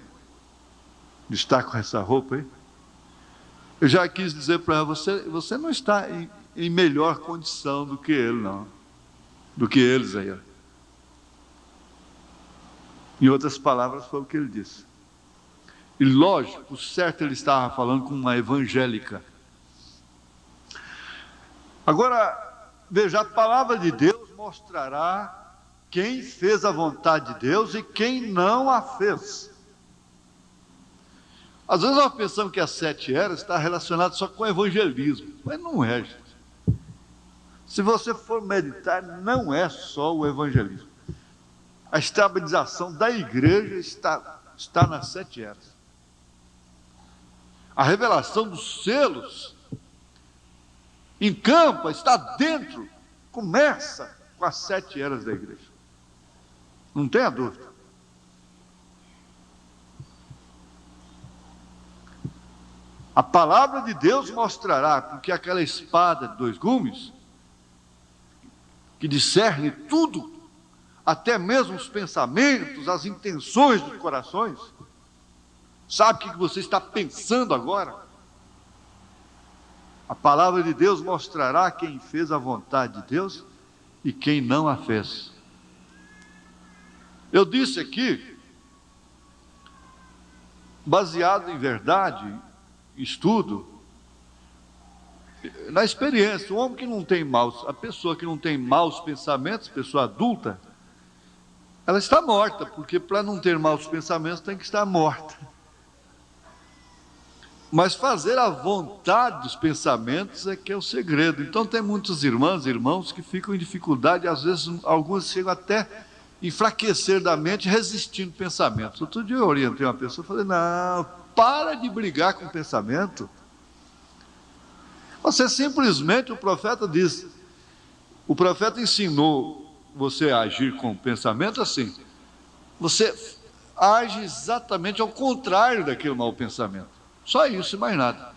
de estar com essa roupa aí? Eu já quis dizer para ela: você não está em melhor condição do que ele, não. Do que eles aí. Em outras palavras, foi o que ele disse. E lógico, certo, ele estava falando com uma evangélica. Agora, veja, a palavra de Deus mostrará quem fez a vontade de Deus e quem não a fez. Às vezes nós pensamos que as 7 eras está relacionado só com o evangelismo, mas não é, gente. Se você for meditar, não é só o evangelismo. A estabilização da igreja está nas 7 eras. A revelação dos selos encampa, está dentro, começa com as 7 eras da igreja. Não tenha dúvida. A palavra de Deus mostrará, porque aquela espada de 2 gumes, que discerne tudo, até mesmo os pensamentos, as intenções dos corações, sabe o que você está pensando agora? A palavra de Deus mostrará quem fez a vontade de Deus e quem não a fez. Eu disse aqui, baseado em verdade, estudo, na experiência, o homem que não tem maus, a pessoa que não tem maus pensamentos, pessoa adulta, ela está morta, porque para não ter maus pensamentos tem que estar morta. Mas fazer a vontade dos pensamentos é que é o segredo. Então tem muitas irmãs e irmãos que ficam em dificuldade, às vezes alguns chegam até enfraquecer da mente resistindo pensamentos. Outro dia eu orientei uma pessoa e falei: não, para de brigar com o pensamento. Você simplesmente, o profeta diz, o profeta ensinou você a agir com o pensamento assim. Você age exatamente ao contrário daquele mau pensamento. Só isso e mais nada.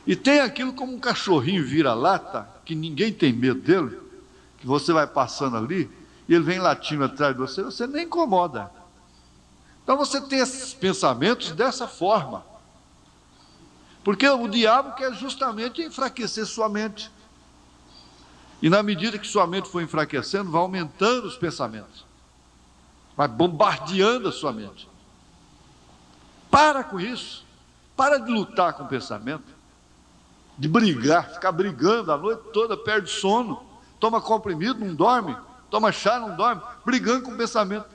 E tem aquilo como um cachorrinho vira-lata, que ninguém tem medo dele, que você vai passando ali, e ele vem latindo atrás de você, você nem incomoda. Então você tem esses pensamentos dessa forma. Porque o diabo quer justamente enfraquecer sua mente. E na medida que sua mente for enfraquecendo, vai aumentando os pensamentos. Vai bombardeando a sua mente. Para com isso. Para de lutar com o pensamento. De brigar, ficar brigando a noite toda, perde sono. Toma comprimido, não dorme. Toma chá, não dorme. Brigando com o pensamento.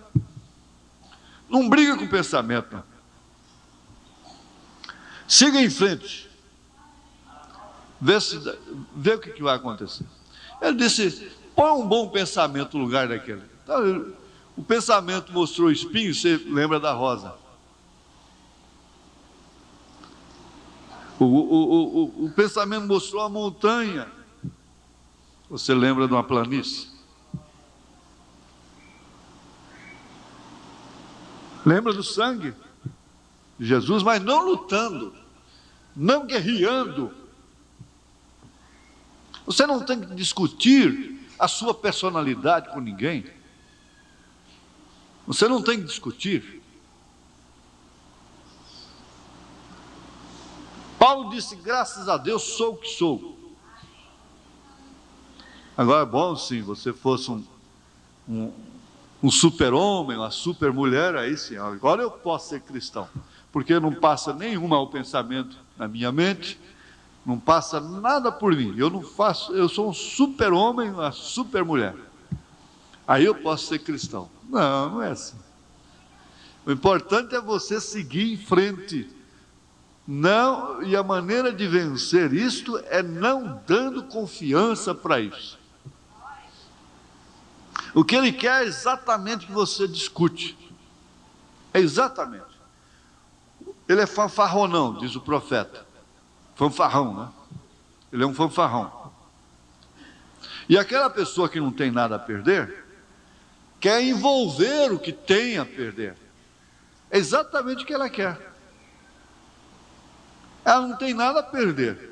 Não briga com o pensamento, não. Siga em frente. Vê o que vai acontecer. Ele disse: põe um bom pensamento no lugar daquele. Então, o pensamento mostrou espinho, você lembra da rosa. O pensamento mostrou a montanha, você lembra de uma planície. Lembra do sangue de Jesus, mas não lutando, não guerreando. Você não tem que discutir a sua personalidade com ninguém. Você não tem que discutir. Paulo disse, graças a Deus sou o que sou. Agora é bom se você fosse um super-homem, uma super-mulher, aí sim, agora eu posso ser cristão, porque não passa nenhum mau pensamento na minha mente, não passa nada por mim, eu sou um super-homem, uma super-mulher, aí eu posso ser cristão. Não, não é assim. O importante é você seguir em frente, não, e a maneira de vencer isto é não dando confiança para isso. O que ele quer é exatamente que você discute. É exatamente. Ele é fanfarronão, diz o profeta. Fanfarrão, né? Ele é um fanfarrão. E aquela pessoa que não tem nada a perder, quer envolver o que tem a perder. É exatamente o que ela quer. Ela não tem nada a perder.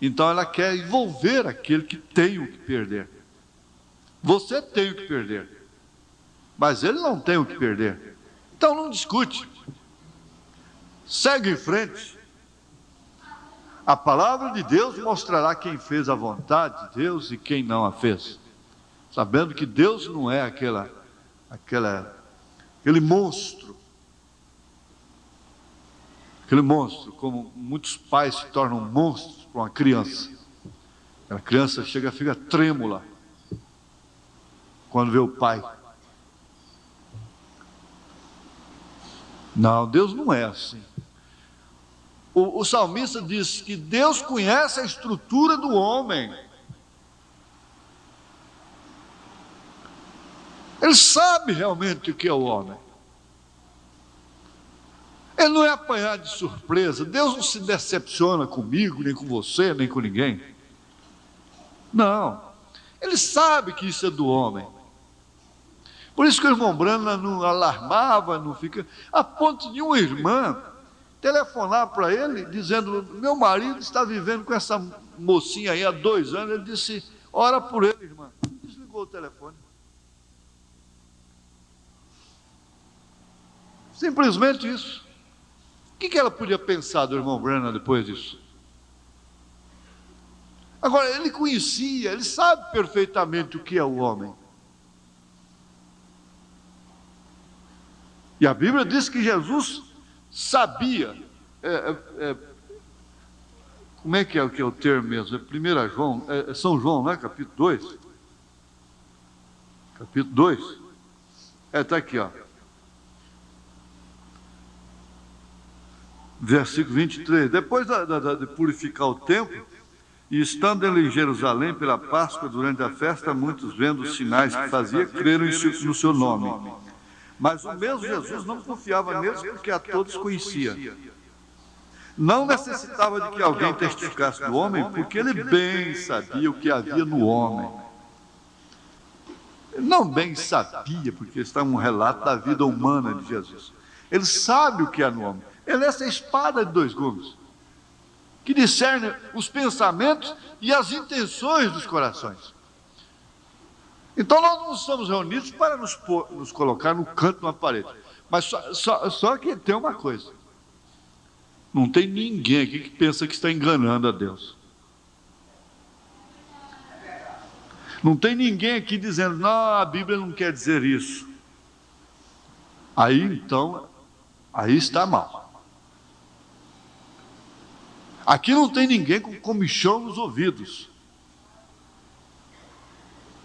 Então ela quer envolver aquele que tem o que perder. Você tem o que perder, mas ele não tem o que perder. Então não discute. Segue em frente. A palavra de Deus mostrará quem fez a vontade de Deus e quem não a fez. Sabendo que Deus não é aquele monstro. Aquele monstro, como muitos pais se tornam monstros para uma criança. A criança fica trêmula quando vê o pai. Não, Deus não é assim. O salmista diz que Deus conhece a estrutura do homem. Ele sabe realmente o que é o homem. Ele não é apanhado de surpresa. Deus não se decepciona comigo, nem com você, nem com ninguém. Não. Ele sabe que isso é do homem. Por isso que o irmão Brana não alarmava, não fica, a ponto de uma irmã telefonar para ele, dizendo, meu marido está vivendo com essa mocinha aí há 2 anos, ele disse, ora por ele, irmã. Desligou o telefone. Simplesmente isso. O que ela podia pensar do irmão Brana depois disso? Agora, ele conhecia, ele sabe perfeitamente o que é o homem. E a Bíblia diz que Jesus sabia, como é que é o termo mesmo? É 1 João, é São João, não é? Capítulo 2. Capítulo 2. Está aqui, ó. Versículo 23. Depois de purificar o templo, e estando ele em Jerusalém pela Páscoa, durante a festa, muitos vendo os sinais que fazia, creram no seu nome. Mas o mesmo Jesus não confiava neles porque a todos conhecia. Não necessitava de que alguém testificasse do homem, porque ele bem sabia o que havia no homem. Ele não bem sabia, porque está um relato da vida humana de Jesus. Ele sabe o que há no homem. Ele é essa espada de 2 gumes, que discerne os pensamentos e as intenções dos corações. Então nós não estamos reunidos para nos colocar no canto de uma parede. Mas só que tem uma coisa. Não tem ninguém aqui que pensa que está enganando a Deus. Não tem ninguém aqui dizendo, não, a Bíblia não quer dizer isso. Aí então, aí está mal. Aqui não tem ninguém com comichão nos ouvidos.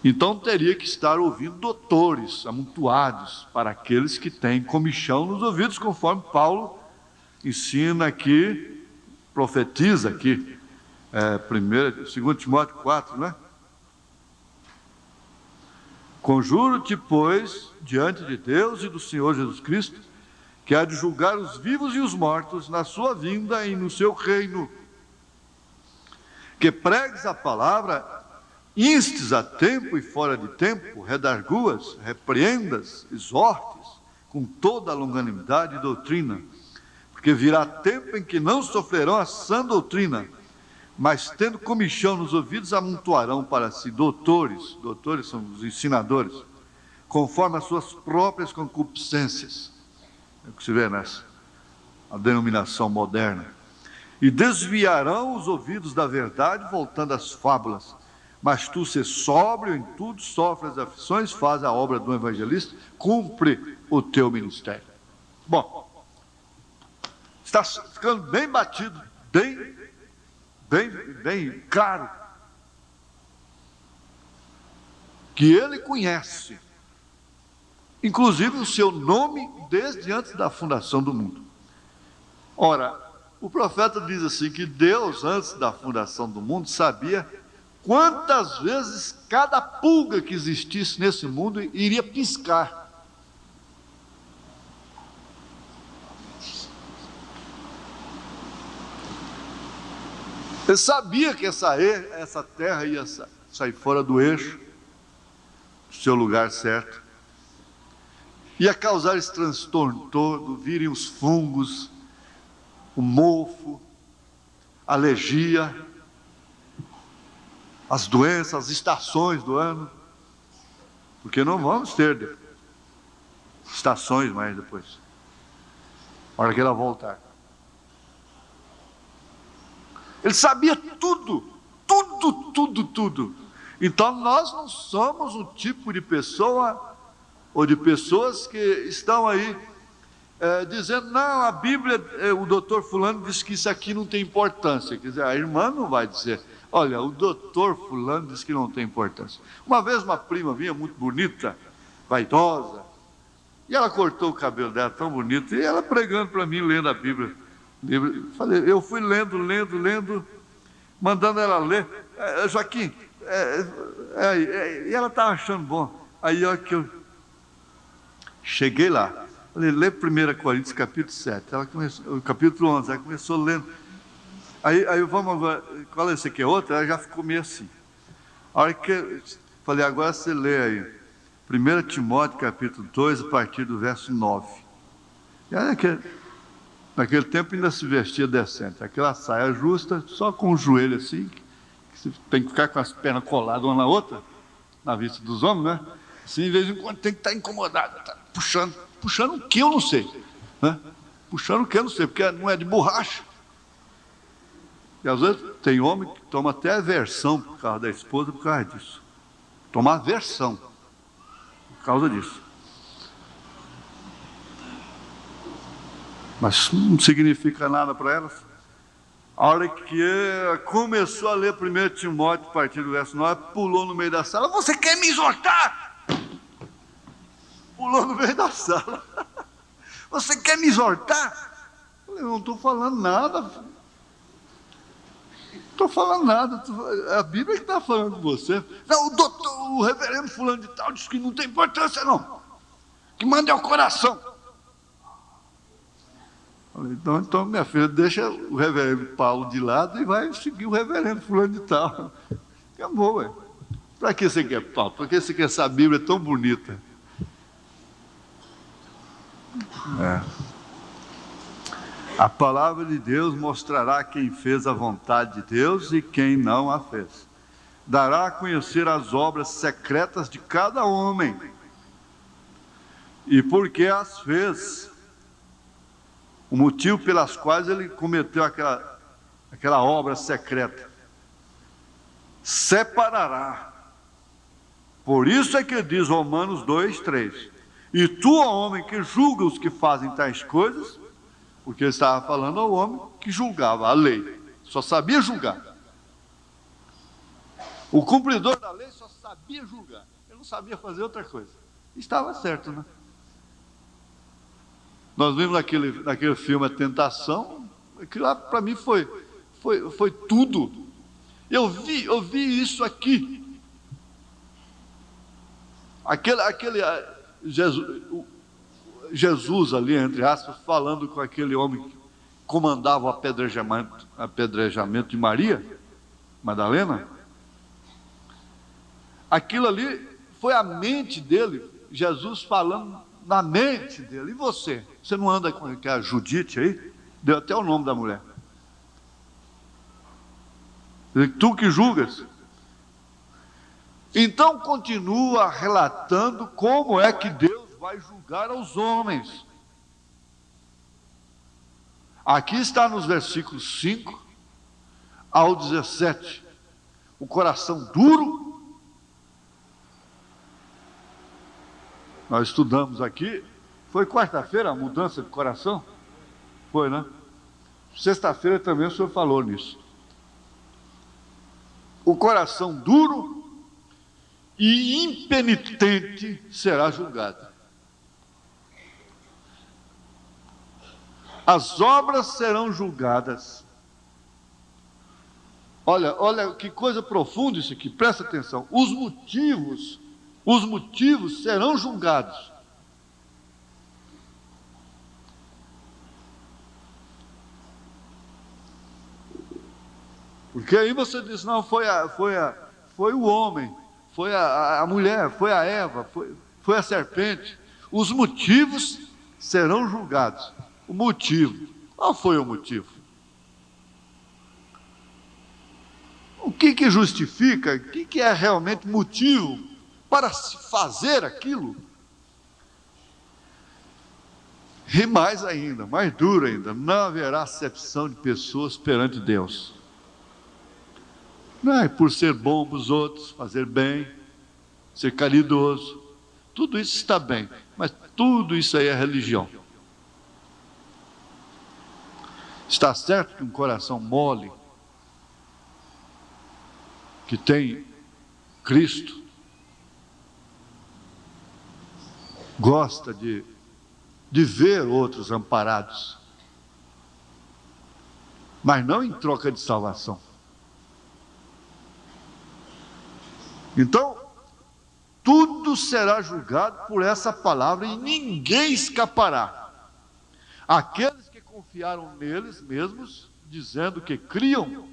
Então teria que estar ouvindo doutores amontoados para aqueles que têm comichão nos ouvidos, conforme Paulo ensina aqui, profetiza aqui, 2 Timóteo 4, né? Conjuro-te, pois, diante de Deus e do Senhor Jesus Cristo, que há de julgar os vivos e os mortos na sua vinda e no seu reino, que pregues a palavra, instes a tempo e fora de tempo, redarguas, repreendas, exortes, com toda a longanimidade e doutrina, porque virá tempo em que não sofrerão a sã doutrina, mas tendo comichão nos ouvidos, amontoarão para si doutores são os ensinadores, conforme as suas próprias concupiscências. É o que se vê nessa, a denominação moderna. e desviarão os ouvidos da verdade, voltando às fábulas. Mas tu se sóbrio em tudo, sofre as aflições, faz a obra do evangelista, cumpre o teu ministério. Bom, está ficando bem batido, bem claro, que ele conhece, inclusive o seu nome, desde antes da fundação do mundo. Ora, o profeta diz assim, que Deus, antes da fundação do mundo, sabia quantas vezes cada pulga que existisse nesse mundo iria piscar. Ele sabia que essa terra ia sair fora do eixo, do seu lugar certo, ia causar esse transtorno todo, virem os fungos, o mofo, a alergia, as doenças, as estações do ano, porque não vamos ter estações mais depois, na hora que ela voltar. Ele sabia tudo. Então nós não somos um tipo de pessoa, ou de pessoas que estão aí dizendo, não, a Bíblia, o doutor fulano disse que isso aqui não tem importância. Quer dizer, a irmã não vai dizer, olha, o doutor fulano disse que não tem importância. Uma vez uma prima minha, muito bonita, vaidosa, e ela cortou o cabelo dela tão bonito, e ela pregando para mim, lendo a Bíblia. Eu fui lendo, mandando ela ler. Joaquim, e ela estava achando bom. Aí que eu cheguei lá, falei, lê 1 Coríntios capítulo 7, ela começou, o capítulo 11, ela começou lendo. Aí vamos agora, qual é esse aqui? Outra? Ela já ficou meio assim. A hora que eu falei, agora você lê aí, 1 Timóteo capítulo 2, a partir do verso 9. E aí, naquele tempo ainda se vestia decente, aquela saia justa, só com o joelho assim, que você tem que ficar com as pernas coladas uma na outra, na vista dos homens, né? Assim, de vez em quando tem que estar incomodado, tá puxando o que eu não sei, né? Puxando o que eu não sei, porque não é de borracha. E às vezes tem homem que toma até aversão por causa da esposa, por causa disso. Toma aversão por causa disso. Mas não significa nada para elas. A hora que começou a ler 1 Timóteo, a partir do verso 9, pulou no meio da sala. Você quer me exortar? Pulou no meio da sala. Você quer me exortar? Eu falei, não estou falando nada. Não estou falando nada. A Bíblia que está falando com você. Não, o reverendo fulano de tal disse que não tem importância não. Que manda é o coração. Então, minha filha, deixa o reverendo Paulo de lado e vai seguir o reverendo fulano de tal. Acabou, ué. Para que você quer Paulo? Para que você quer essa Bíblia tão bonita? A palavra de Deus mostrará quem fez a vontade de Deus e quem não a fez. Dará a conhecer as obras secretas de cada homem. E porque as fez, o motivo pelas quais ele cometeu aquela obra secreta. Separará. Por isso é que diz Romanos 2, 3. E tu, ó homem, que julga os que fazem tais coisas, porque ele estava falando ao homem que julgava a lei, só sabia julgar. O cumpridor da lei só sabia julgar, ele não sabia fazer outra coisa. Estava certo, né? Nós vimos naquele filme A Tentação, aquilo lá para mim foi tudo. Eu vi isso aqui. Jesus ali, entre aspas, falando com aquele homem que comandava o apedrejamento de Maria Madalena. Aquilo ali foi a mente dele, Jesus falando na mente dele. E você? Você não anda com a Judite aí? Deu até o nome da mulher. Tu que julgas. Então continua relatando como é que Deus vai julgar aos homens. Aqui está nos versículos 5 ao 17. O coração duro. Nós estudamos aqui. Foi quarta-feira a mudança de coração? Foi, né? Sexta-feira também o senhor falou nisso. O coração duro e impenitente será julgado. As obras serão julgadas. Olha que coisa profunda isso aqui, presta atenção. Os motivos serão julgados. Porque aí você diz, não, foi o homem, foi a mulher, foi a Eva, foi a serpente. Os motivos serão julgados. O motivo, qual foi o motivo? O que justifica, o que é realmente motivo para se fazer aquilo? E mais ainda, mais duro ainda, não haverá acepção de pessoas perante Deus. Não é por ser bom para os outros, fazer bem, ser caridoso, tudo isso está bem, mas tudo isso aí é religião. Está certo que um coração mole, que tem Cristo, gosta de ver outros amparados, mas não em troca de salvação. Então, tudo será julgado por essa palavra e ninguém escapará. Aqueles que confiaram neles mesmos, dizendo que criam,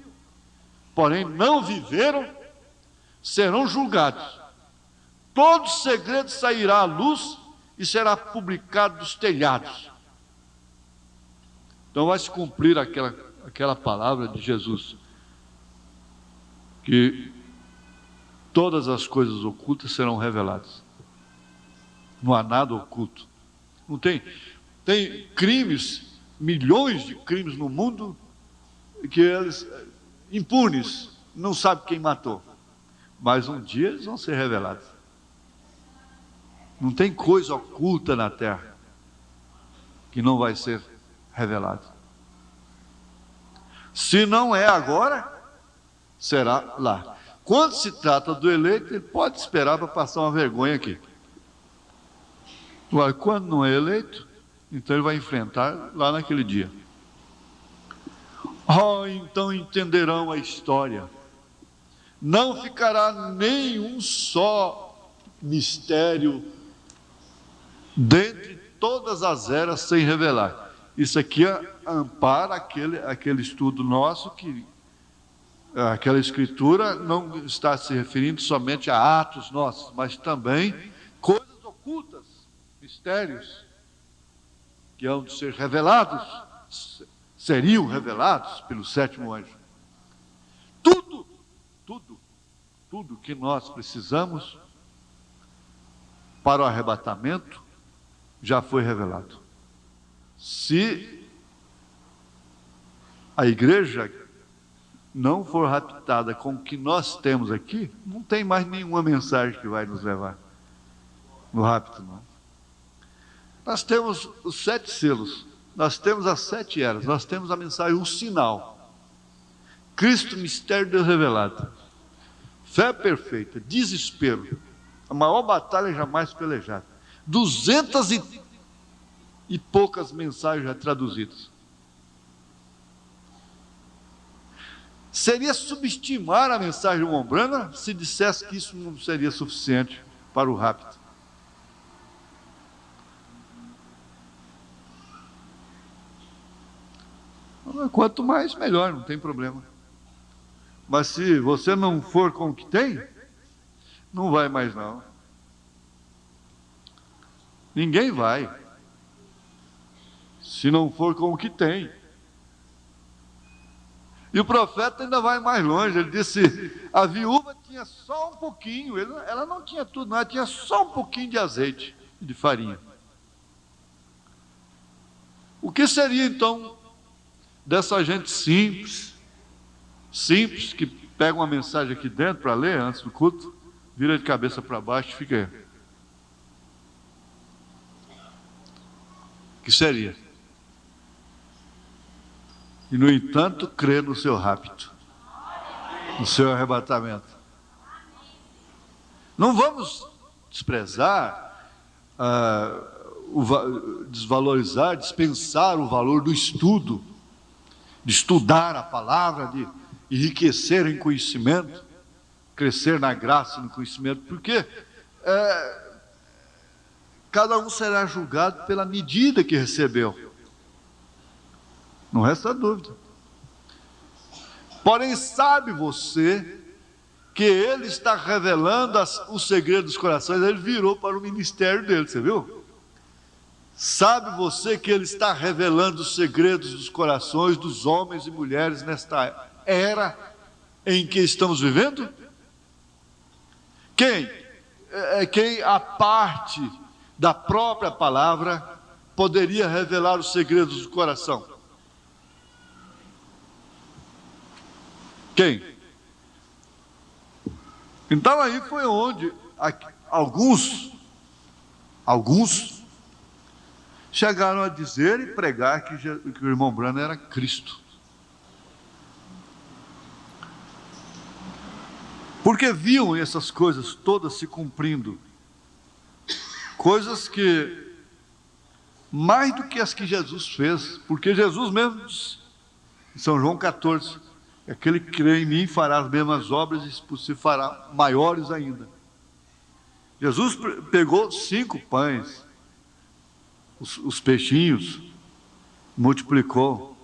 porém não viveram, serão julgados. Todo segredo sairá à luz e será publicado dos telhados. Então vai se cumprir aquela palavra de Jesus, que todas as coisas ocultas serão reveladas. Não há nada oculto. Não tem crimes, milhões de crimes no mundo, que eles, impunes, não sabem quem matou. Mas um dia eles vão ser revelados. Não tem coisa oculta na terra que não vai ser revelada. Se não é agora, será lá. Quando se trata do eleito, ele pode esperar para passar uma vergonha aqui. Agora, quando não é eleito, então ele vai enfrentar lá naquele dia. Então entenderão a história. Não ficará nenhum só mistério dentre todas as eras sem revelar. Isso aqui ampara aquele estudo nosso que aquela escritura não está se referindo somente a atos nossos, mas também coisas ocultas, mistérios, que hão de ser revelados, seriam revelados pelo sétimo anjo. Tudo que nós precisamos para o arrebatamento já foi revelado. Se a igreja não for raptada com o que nós temos aqui, não tem mais nenhuma mensagem que vai nos levar no rapto, não. Nós temos os 7 selos, nós temos as 7 eras, nós temos a mensagem, um sinal. Cristo, mistério de Deus revelado. Fé perfeita, desespero, a maior batalha jamais pelejada. 200 e poucas mensagens já traduzidas. Seria subestimar a mensagem humana se dissesse que isso não seria suficiente para o rapto. Quanto mais, melhor, não tem problema. Mas se você não for com o que tem, não vai mais não. Ninguém vai, se não for com o que tem. E o profeta ainda vai mais longe, ele disse, a viúva tinha só um pouquinho, ela não tinha tudo, ela tinha só um pouquinho de azeite, de farinha. O que seria então dessa gente simples, que pega uma mensagem aqui dentro para ler antes do culto, vira de cabeça para baixo e fica aí. Que seria? E, no entanto, crê no seu rapto, no seu arrebatamento. Não vamos desprezar, desvalorizar, dispensar o valor do estudo, de estudar a palavra, de enriquecer em conhecimento, crescer na graça e no conhecimento, porque cada um será julgado pela medida que recebeu. Não resta dúvida. Porém, sabe você que Ele está revelando os segredos dos corações? Ele virou para o ministério dele, você viu? Sabe você que Ele está revelando os segredos dos corações dos homens e mulheres nesta era em que estamos vivendo? Quem a parte da própria palavra poderia revelar os segredos do coração? Quem? Então aí foi onde alguns chegaram a dizer e pregar que o irmão Branham era Cristo. Porque viam essas coisas todas se cumprindo. Coisas que, mais do que as que Jesus fez, porque Jesus mesmo disse, em São João 14, aquele que crê em mim fará as mesmas obras e, se possível, fará maiores ainda. Jesus pegou 5 pães, os peixinhos, multiplicou.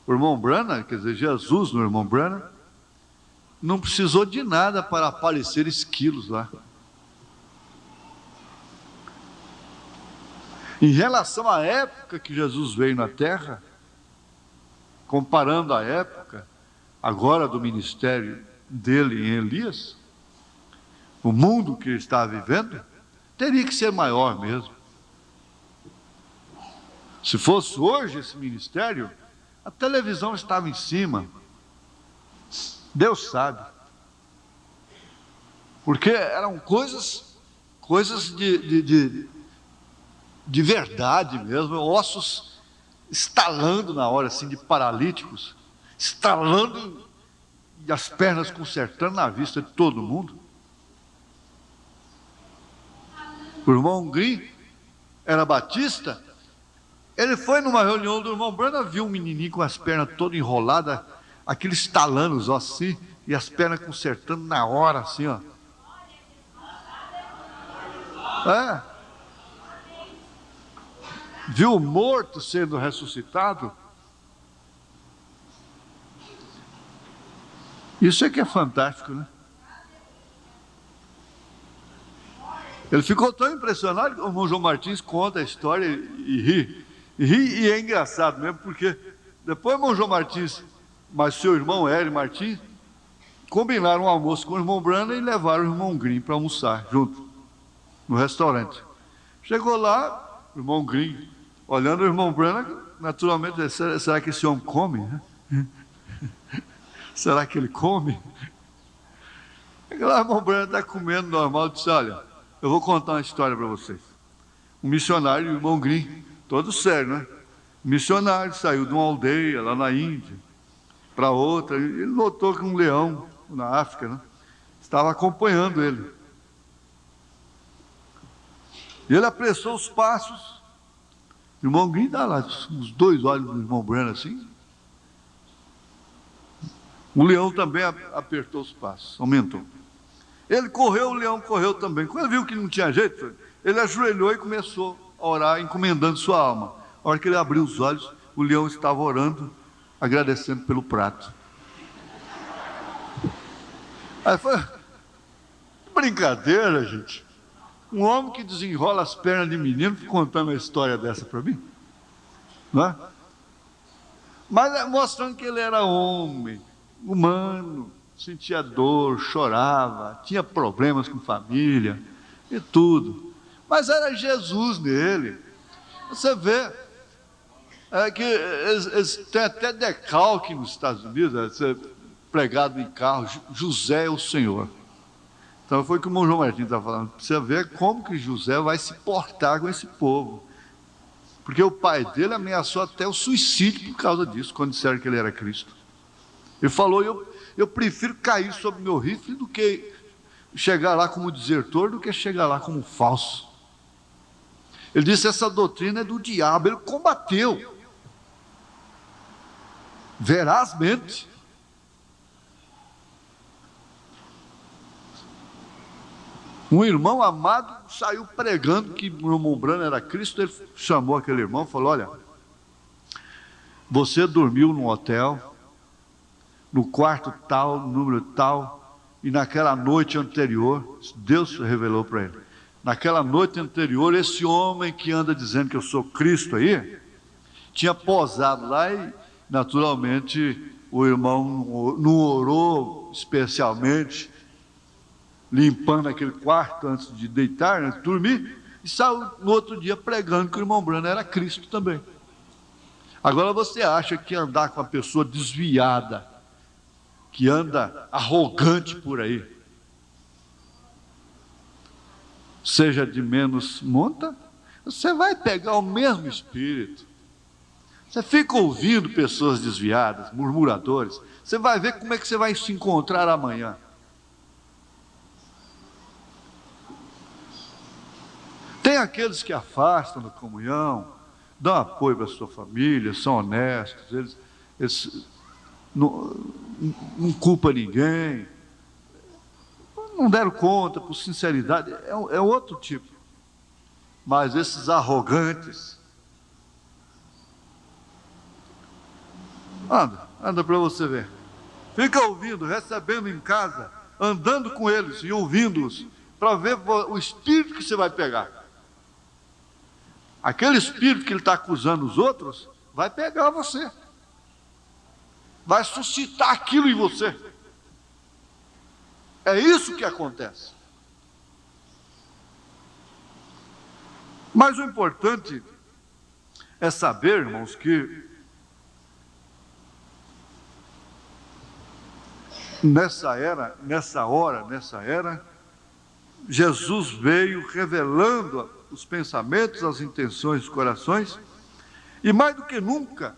O irmão Branham, quer dizer, Jesus no irmão Branham, não precisou de nada para aparecer esquilos lá. Em relação à época que Jesus veio na terra, comparando a época agora do ministério dele em Elias, o mundo que ele está vivendo teria que ser maior mesmo. Se fosse hoje esse ministério, a televisão estava em cima. Deus sabe. Porque eram coisas de verdade mesmo, ossos estalando na hora, assim, de paralíticos, estalando e as pernas consertando na vista de todo mundo. O irmão Green era batista, ele foi numa reunião do irmão Branham, viu um menininho com as pernas todas enroladas, aquele estalando os ossos assim, e as pernas consertando na hora, assim, ó. Viu o morto sendo ressuscitado. Isso é que é fantástico, né? Ele ficou tão impressionado que o irmão João Martins conta a história e ri. E é engraçado mesmo, porque depois o irmão João Martins, mas seu irmão Hélio Martins, combinaram um almoço com o irmão Branham e levaram o irmão Green para almoçar junto, no restaurante. Chegou lá, o irmão Green, olhando o irmão Branham, naturalmente, será que esse homem come? Será que ele come? Lá, o irmão Branham está comendo normal, disse, olha, eu vou contar uma história para vocês. Um missionário, o irmão Green, todo sério, né? Um missionário saiu de uma aldeia lá na Índia para outra, e ele notou que um leão na África, né, estava acompanhando ele. E ele apressou os passos. O irmão Green dá lá os 2 olhos do irmão Branham assim. O leão também apertou os passos, aumentou. Ele correu, o leão correu também. Quando ele viu que não tinha jeito, ele ajoelhou e começou a orar, encomendando sua alma. A hora que ele abriu os olhos, o leão estava orando, agradecendo pelo prato. Aí foi brincadeira, gente. Um homem que desenrola as pernas de menino contando uma história dessa para mim, não é? Mas mostrando que ele era homem, humano, sentia dor, chorava, tinha problemas com família e tudo. Mas era Jesus nele. Você vê, É que eles têm até decalque nos Estados Unidos, pregado em carro, José é o Senhor. Então foi o que o irmão João Martins está falando. Precisa ver como que José vai se portar com esse povo. Porque o pai dele ameaçou até o suicídio por causa disso, quando disseram que ele era Cristo. Ele falou, eu prefiro cair sobre meu rifle do que chegar lá como desertor, do que chegar lá como falso. Ele disse, essa doutrina é do diabo. Ele combateu verazmente. Um irmão amado saiu pregando que o irmão Branham era Cristo. Ele chamou aquele irmão e falou, olha, você dormiu num hotel, no quarto tal, no número tal, e naquela noite anterior, Deus revelou para ele, naquela noite anterior, esse homem que anda dizendo que eu sou Cristo aí, tinha posado lá e, naturalmente, o irmão não orou especialmente, limpando aquele quarto antes de deitar, antes de dormir, e saiu no outro dia pregando que o irmão Branham era Cristo também. Agora você acha que andar com uma pessoa desviada, que anda arrogante por aí, seja de menos monta? Você vai pegar o mesmo espírito. Você fica ouvindo pessoas desviadas, murmuradores, você vai ver como é que você vai se encontrar amanhã. Tem aqueles que afastam da comunhão, dão apoio para a sua família, são honestos, eles não culpam ninguém, não deram conta, por sinceridade, é outro tipo. Mas esses arrogantes, anda para você ver. Fica ouvindo, recebendo em casa, andando com eles e ouvindo-os, para ver o espírito que você vai pegar. Aquele espírito que ele está acusando os outros, vai pegar você. Vai suscitar aquilo em você. É isso que acontece. Mas o importante é saber, irmãos, que nessa era, Jesus veio revelando os pensamentos, as intenções dos corações, e mais do que nunca,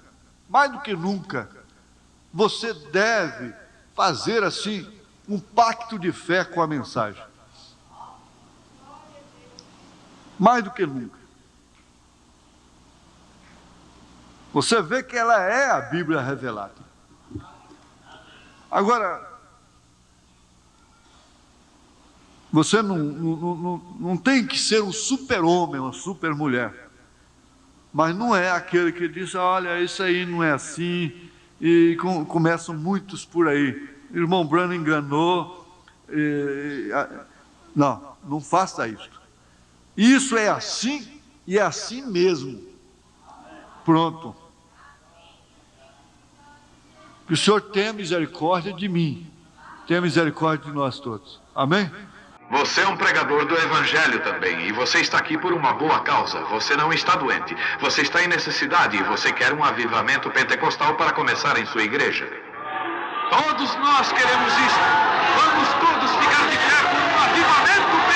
você deve fazer assim um pacto de fé com a mensagem. Mais do que nunca. Você vê que ela é a Bíblia revelada. Agora, você não tem que ser um super-homem, uma super-mulher. Mas não é aquele que diz, olha, isso aí não é assim, e começam muitos por aí. Irmão Branham enganou. Não faça isso. Isso é assim e é assim mesmo. Pronto. Que o Senhor tenha misericórdia de mim, tenha misericórdia de nós todos. Amém? Você é um pregador do Evangelho também, e você está aqui por uma boa causa. Você não está doente, você está em necessidade e você quer um avivamento pentecostal para começar em sua igreja. Todos nós queremos isso. Vamos todos ficar de pé por um avivamento pentecostal.